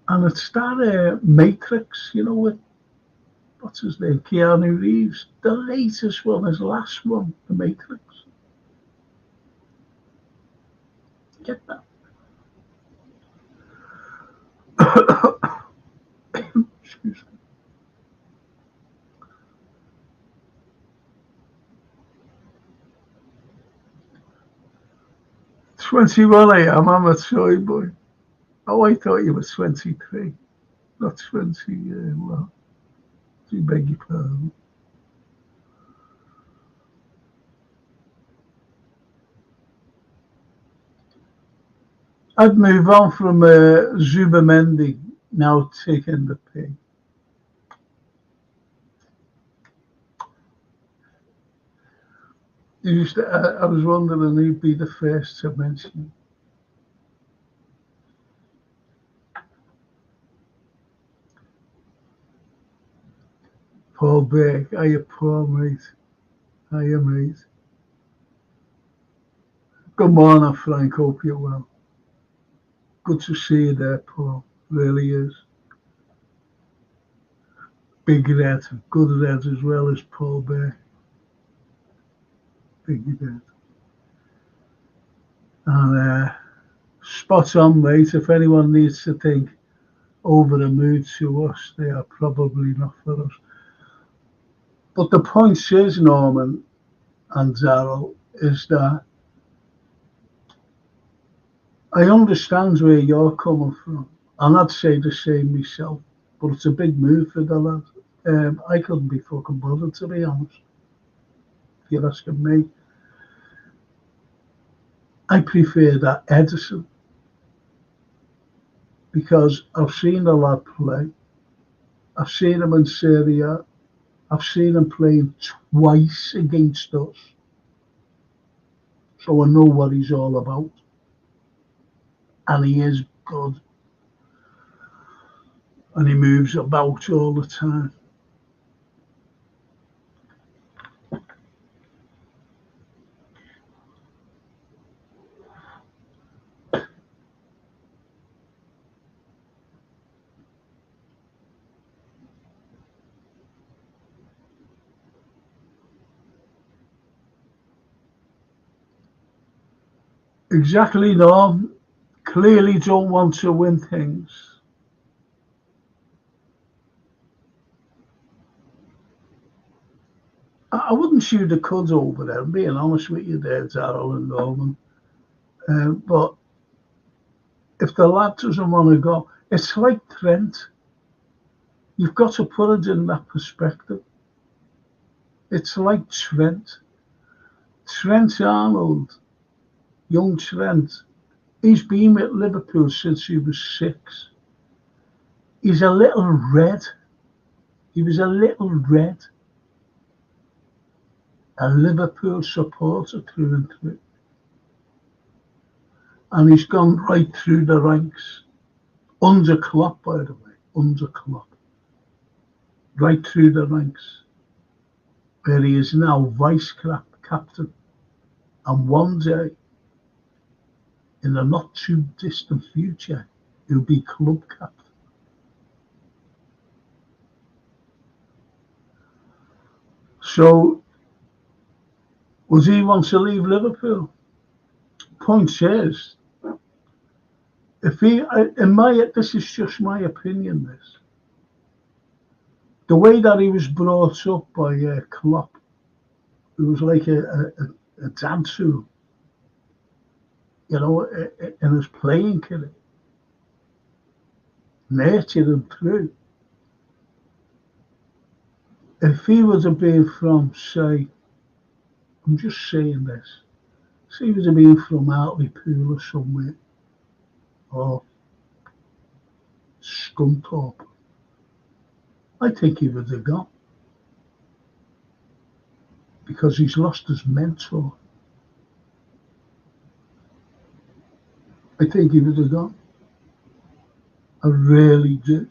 it's that Matrix, you know, with what's his name, Keanu Reeves. The latest one, his last one, the Matrix. Get that? Excuse me. 21 I am. I'm a toy boy. Oh, I thought you were 23, not 20. Well, do beg your pardon. I'd move on from Zubamendi now taking the pig. I was wondering who'd be the first to mention. Paul Berg, hiya Paul, mate. Hiya, mate. Good morning, Frank. Hope you're well. Good to see you there, Paul. Really is. Big Red, good Red as well as Paul Berg. Big Red. And spot on, mate. If anyone needs to think over the mood to us, they are probably not for us. But the point is, Norman and Darryl, is that I understand where you're coming from, and I'd say the same myself. But it's a big move for the lad. I couldn't be fucking bothered, to be honest. If you're asking me, I prefer that Edison because I've seen the lad play. I've seen him in Serie A. I've seen him playing twice against us, so I know what he's all about, and he is good, and he moves about all the time. Exactly, Norm. Clearly don't want to win things. I wouldn't shoot the cuds over there, I'm being honest with you there, Darryl and Norman. But if the lad doesn't want to go, it's like Trent. You've got to put it in that perspective. It's like Trent. Trent Arnold, young Trent, he's been with Liverpool since he was 6. He's a little red. He was a little red. A Liverpool supporter through and through. And he's gone right through the ranks. Under Klopp, by the way. Under Klopp. Right through the ranks. Where he is now vice captain. And one day, in the not too distant future, he'll be club captain. So, would he want to leave Liverpool? Point is, if he, this is just my opinion, this. The way that he was brought up by Klopp, it was like a dad to him, you know, in his playing career. Nurtured him through. If he would have been from, say, I'm just saying this, say he would have been from Hartlepool or somewhere, or Scunthorpe, I think he would have gone. Because he's lost his mentor. I think he would have gone. I really do.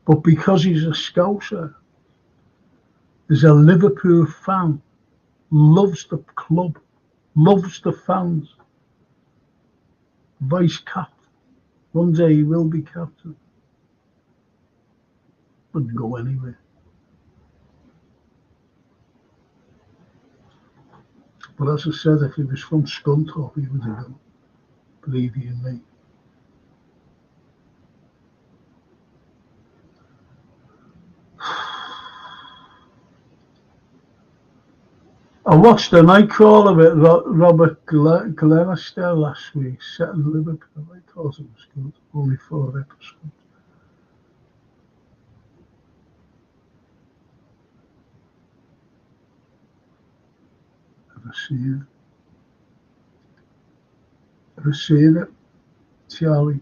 But because he's a Scouser, he's a Liverpool fan, loves the club, loves the fans, vice captain. One day he will be captain. Wouldn't go anywhere. But as I said, if he was from Scunthorpe, he would have gone. Believe you me. I watched a Nightcrawler with Robert Glenister last week, set in Liverpool. I thought it was good. Only 4 episodes. Ever seen it? Charlie?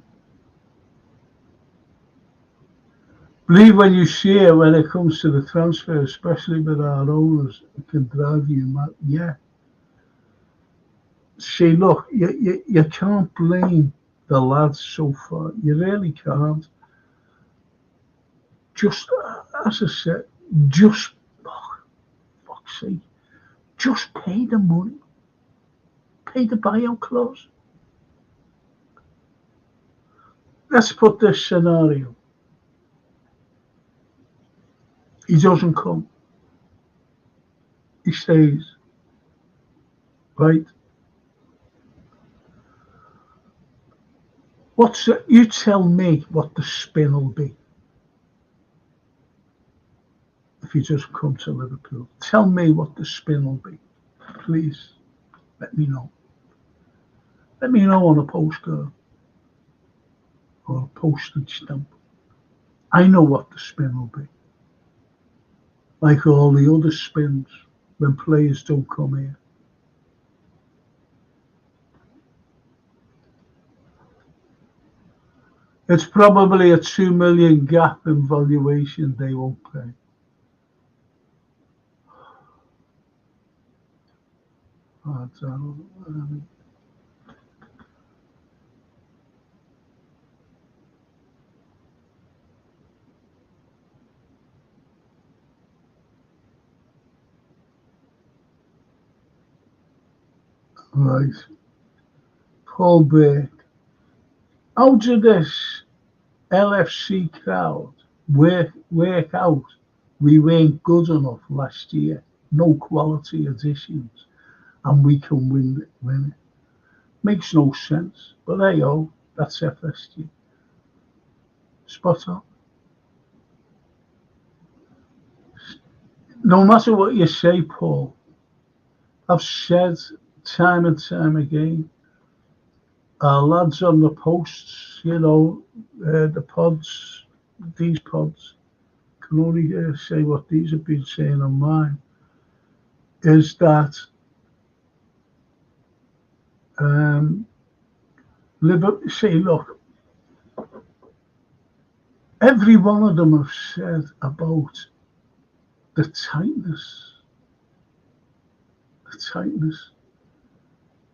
Believe when you see it, when it comes to the transfer, especially with our owners, it can drive you mad. Yeah. See, look, you can't blame the lads so far. You really can't. Just, as I said, just, fuck's sake, just pay the money. Pay the buyout clause. Let's put this scenario. He doesn't come. He stays. Right? You tell me what the spin will be if he doesn't come to Liverpool. Tell me what the spin will be. Please, let me know. Let me know on a postcard or a postage stamp. I know what the spin will be. Like all the other spins when players don't come here. It's probably a 2 million gap in valuation they won't pay. Right. Paul Burke. How did this LFC crowd work out? We weren't good enough last year. No quality additions. And we can win it. Makes no sense. But there you go. That's FSG. Spot on. No matter what you say, Paul, I've said time and time again, our lads on the posts, the pods, these pods, can only say what these have been saying on mine. is that um, say, look, every one of them have said about the tightness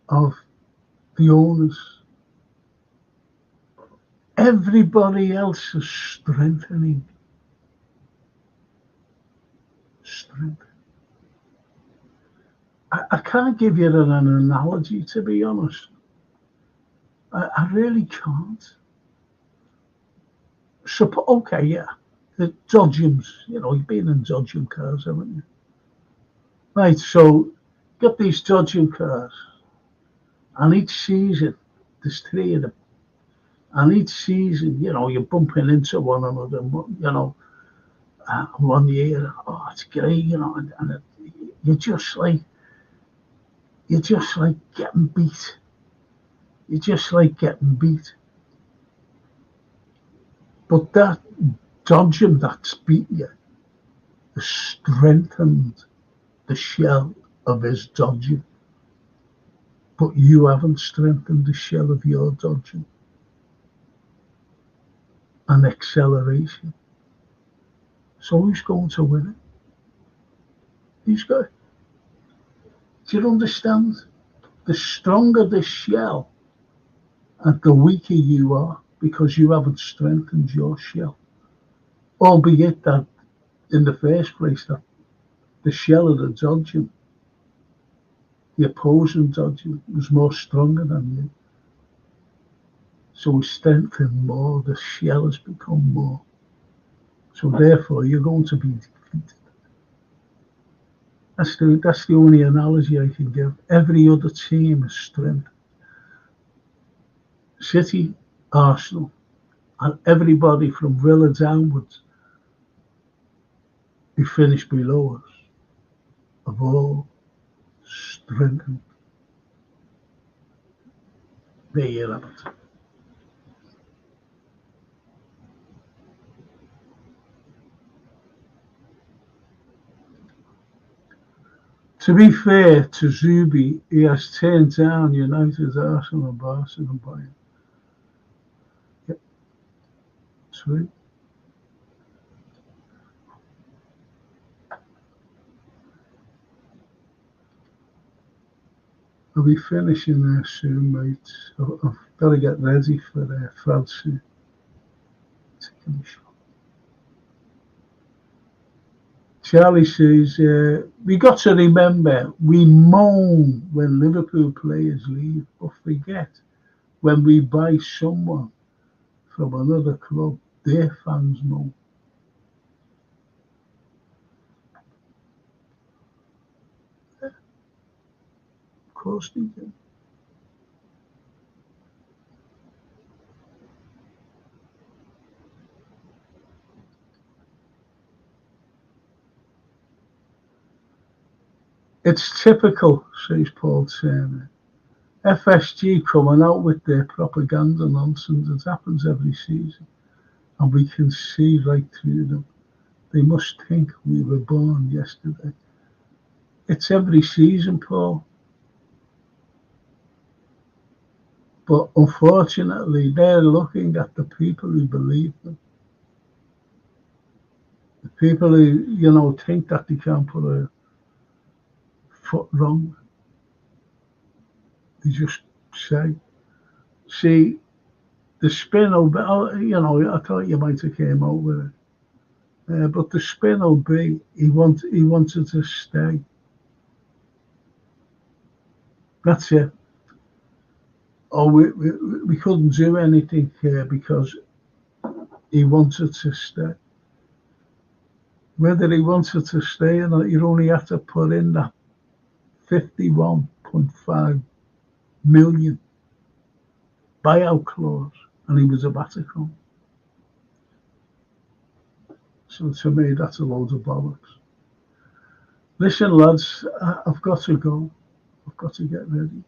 of the owners. Everybody else is strengthening. Strength. I can't give you an analogy, to be honest. I really can't. Okay, yeah. The Dodgems, you've been in Dodgem cars, haven't you? Right, so got these Dodgem cars, and each season, there's three of them. And each season, you're bumping into one another, one year, oh, it's great, and you're just like, you're just like getting beat. You're just like getting beat. But that Dodgem that's beat you has strengthened the shell of his Dodgem. But you haven't strengthened the shell of your Dodgem. And acceleration. So who's going to win it? Who's got? Do you understand? The stronger the shell, and the weaker you are, because you haven't strengthened your shell. Albeit that in the first place, that the shell of the Dodgem, the opposing Dodgem, was more stronger than you. So we strengthened more, the shell has become more. So therefore you're going to be defeated. That's the only analogy I can give. Every other team is strength. City, Arsenal, and everybody from Villa downwards who finished below us have all strengthened. There you have it. To be fair to Zubi, he has turned down United, Arsenal, and Barcelona and Bayern. Yep, sweet. I'll be finishing there soon, mate. I've got to get ready for France soon. Taking a shot. Charlie says, we got to remember, we moan when Liverpool players leave, but forget when we buy someone from another club, their fans moan. Of course they do. It's typical, says Paul Turner. FSG coming out with their propaganda nonsense. It happens every season, and we can see right through them. They must think we were born yesterday. It's every season, Paul. But unfortunately, they're looking at the people who believe them. The people who, think that they can't put a foot wrong. They just say, see, the spin will be, I thought you might have came out with it. But the spin will be, he wanted to stay. That's it. Oh, we couldn't do anything because he wanted to stay. Whether he wanted to stay or not, you only have to put in that 51.5 million buyout clause, and he was about to come. So to me, that's a load of bollocks. Listen, lads, I've got to go. I've got to get ready.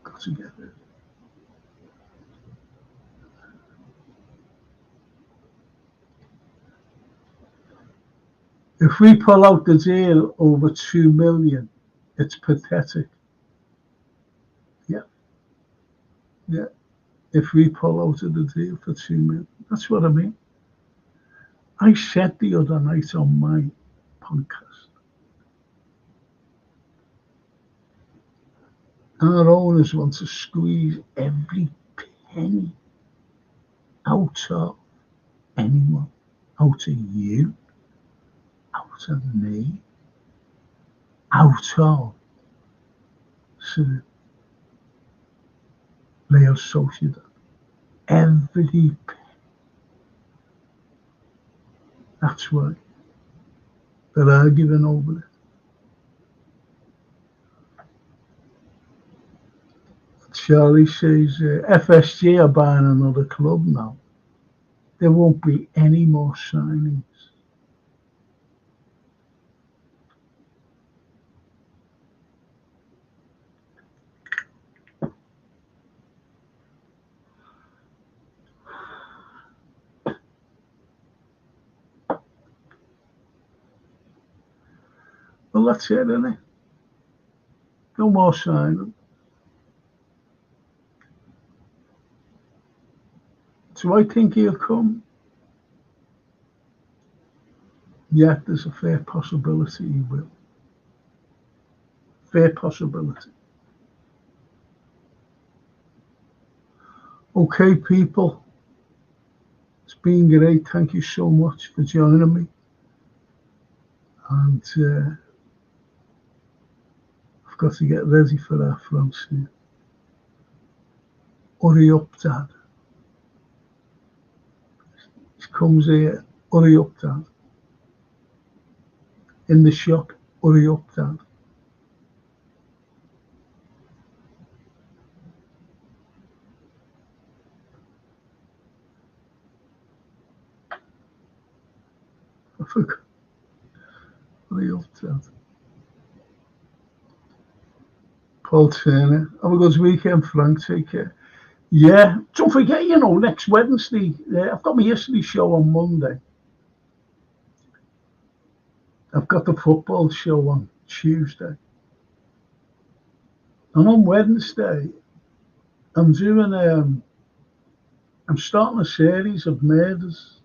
Got to get ready. If we pull out the deal over 2 million, it's pathetic. Yeah, yeah. If we pull out of the deal for 2 million, that's what I mean. I said the other night on my podcast, our owners want to squeeze every penny out of anyone, out of you, out of me, out of Sir Real Sociedad. Every penny. That's why they're arguing over it. Charlie says FSG are buying another club now. There won't be any more signings. Well, that's it, isn't it? No more signing. Do I think he'll come? Yeah, there's a fair possibility he will. Fair possibility. Okay, people. It's been great. Thank you so much for joining me. And I've got to get ready for our France here. Hurry up, Dad. He comes here. Hurry up, Dad. In the shop. Hurry up, Dad. I forgot. Hurry up, Dad. Paul Turner. Have a good weekend, Frank. Take care. Yeah, don't forget, next Wednesday, I've got my history show on Monday. I've got the football show on Tuesday. And on Wednesday, I'm doing, I'm starting a series of murders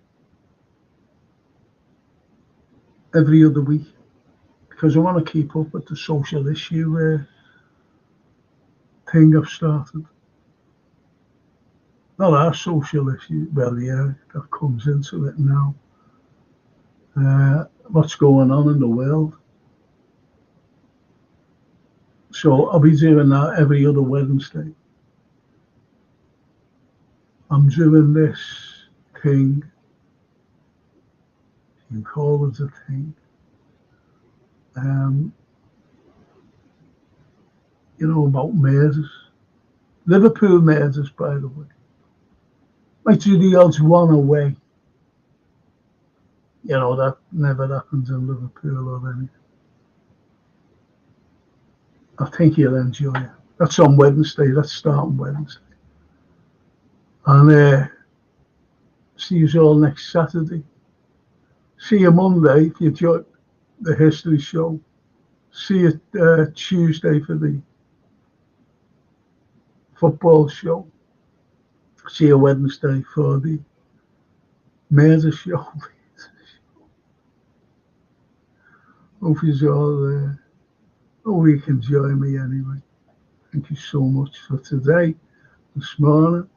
every other week because I want to keep up with the social issue thing I've started. Not our social issue, well, yeah, that comes into it now. What's going on in the world. So I'll be doing that every other Wednesday. I'm doing this thing, you can call it a thing, about murders. Liverpool murders, by the way. Might do the odds one away. That never happens in Liverpool or anything. I think you'll enjoy it. That's on Wednesday. That's starting Wednesday. And see you all next Saturday. See you Monday if you join the history show. See you Tuesday for the football show. See you Wednesday for the murder show. Hope you all you can join me anyway. Thank you so much for today, this morning.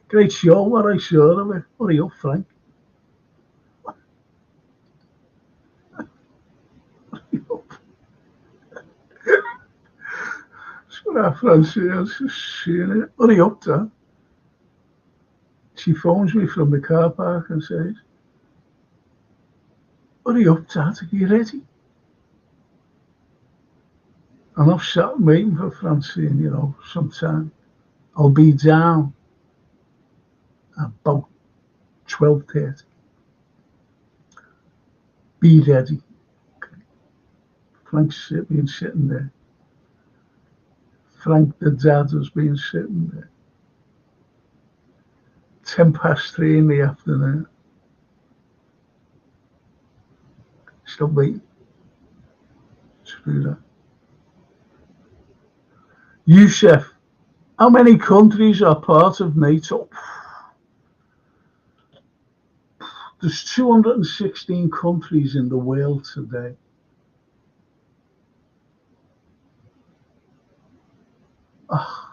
Great show, what I saw of it. Hurry up, Frank. Hurry up. That's what our Francine is seeing it. Hurry up, Dad. She phones me from the car park and says, hurry up, Dad, are you ready? And I've sat waiting for Francine, sometime. I'll be down about 12:30. Be ready. Okay. Frank's been sitting there. Frank the dad has been sitting there. 3:10 in the afternoon. Still waiting to do that. Yusuf, how many countries are part of NATO? There's 216 countries in the world today. Ah,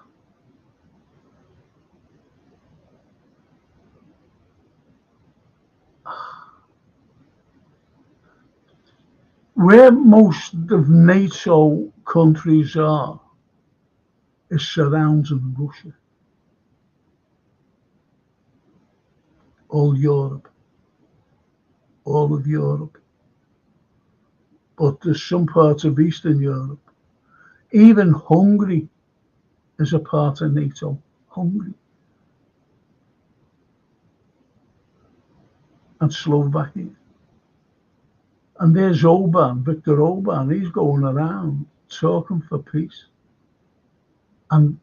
where most of NATO countries are is surrounding Russia, all Europe, all of Europe. But there's some parts of Eastern Europe. Even Hungary is a part of NATO. Hungary and Slovakia. And there's Viktor Orban, he's going around talking for peace. And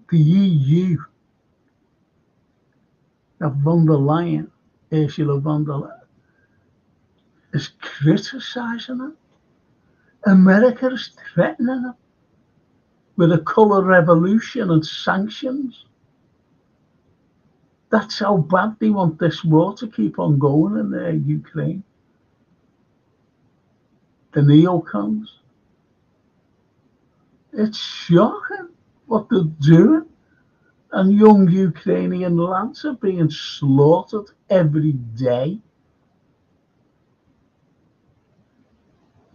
the EU, Ursula von der Leyen, is criticising him. America is threatening him with a colour revolution and sanctions. That's how bad they want this war to keep on going in Ukraine. The neocons. It's shocking what they're doing. And young Ukrainian lads are being slaughtered every day.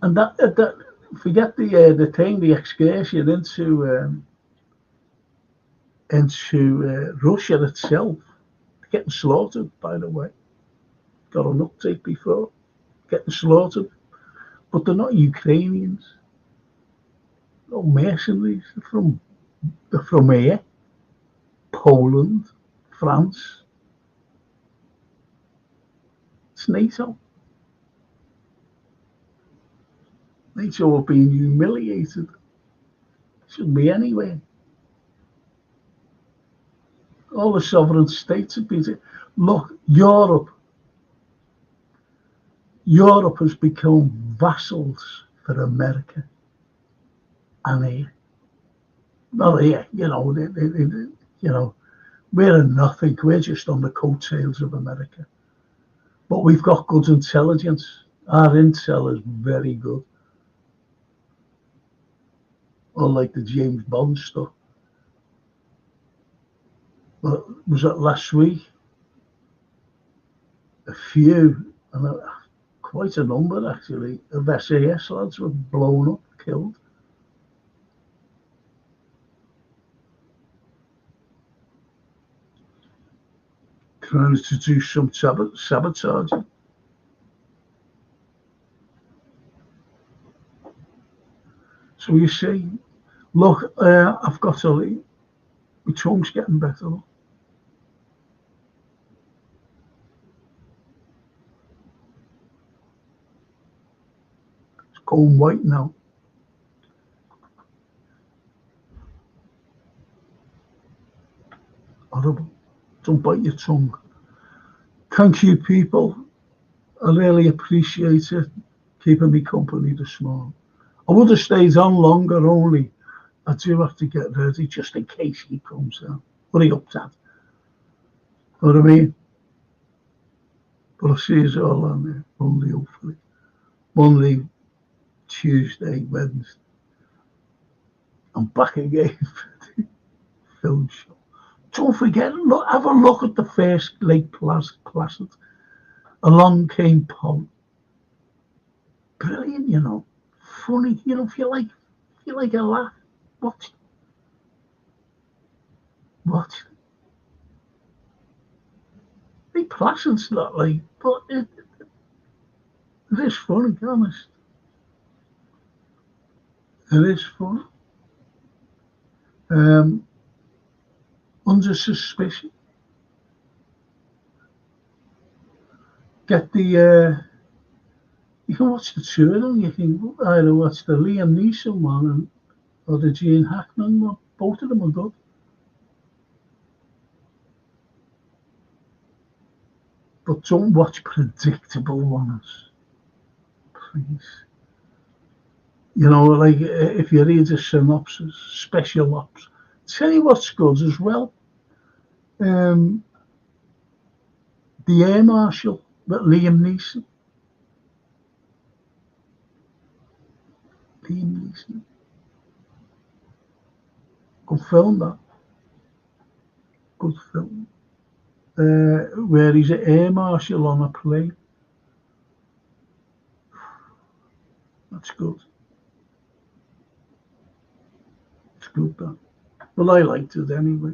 And that forget the excursion into Russia itself. Getting slaughtered, by the way. Got an update before. Getting slaughtered. But they're not Ukrainians. No mercenaries. They're from here. Poland, France. It's NATO. NATO are being humiliated. Shouldn't be anywhere. All the sovereign states have been. Look, Europe has become vassals for America and here. Not here, we're nothing. We're just on the coattails of America. But we've got good intelligence. Our intel is very good. Unlike the James Bond stuff. But was it last week? A few, quite a number actually, of SAS lads were blown up, killed. Trying to do some sabotaging. So you see, look, I've got to leave. My tongue's getting better. It's going white now. Horrible. Don't bite your tongue. Thank you, people. I really appreciate it. Keeping me company this morning. I would have stayed on longer, only I do have to get ready just in case he comes down. Hurry up, Dad. Know what I mean? But I'll see you all on there Monday, hopefully. Monday, Tuesday, Wednesday. I'm back again for the film show. Don't forget, have a look at the first Lake Placid. Along came Paul. Brilliant, funny, if you like a laugh, watch it. Lake Placid's not like, but it is funny, honest. It is fun. Under suspicion. Get the you can watch the two of them. You can either watch the Liam Neeson one or the Gene Hackman one. Both of them are good. But don't watch predictable ones. please. You know, like if you read the synopsis, special ops. Tell you what's good as well. Um, the Air Marshal with Liam Neeson. Liam Neeson. Good film, that. Good film. Where he's an air marshal on a plane. That's good. It's good, that. Well, I liked it anyway.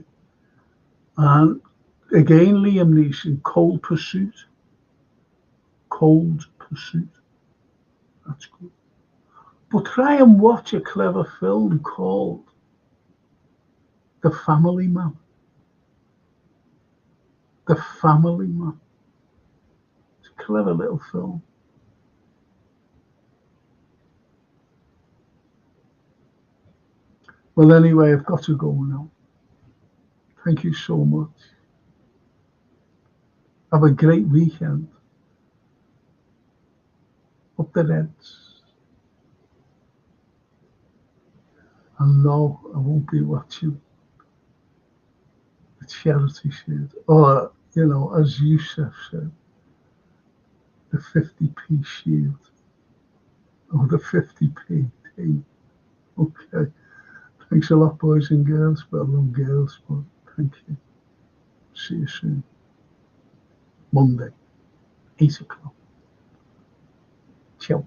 And again, Liam Neeson, Cold Pursuit. Cold Pursuit. That's good. But try and watch a clever film called The Family Man. The Family Man. It's a clever little film. Well, anyway, I've got to go now. Thank you so much. Have a great weekend. Up the Reds. And no, I won't be watching the charity shield. Or, you know, as Yusuf said, the 50p shield. Or the 50p tea. Okay. Thanks a lot, boys and girls. Well, no girls, but thank you. See you soon. Monday, 8 o'clock. Ciao.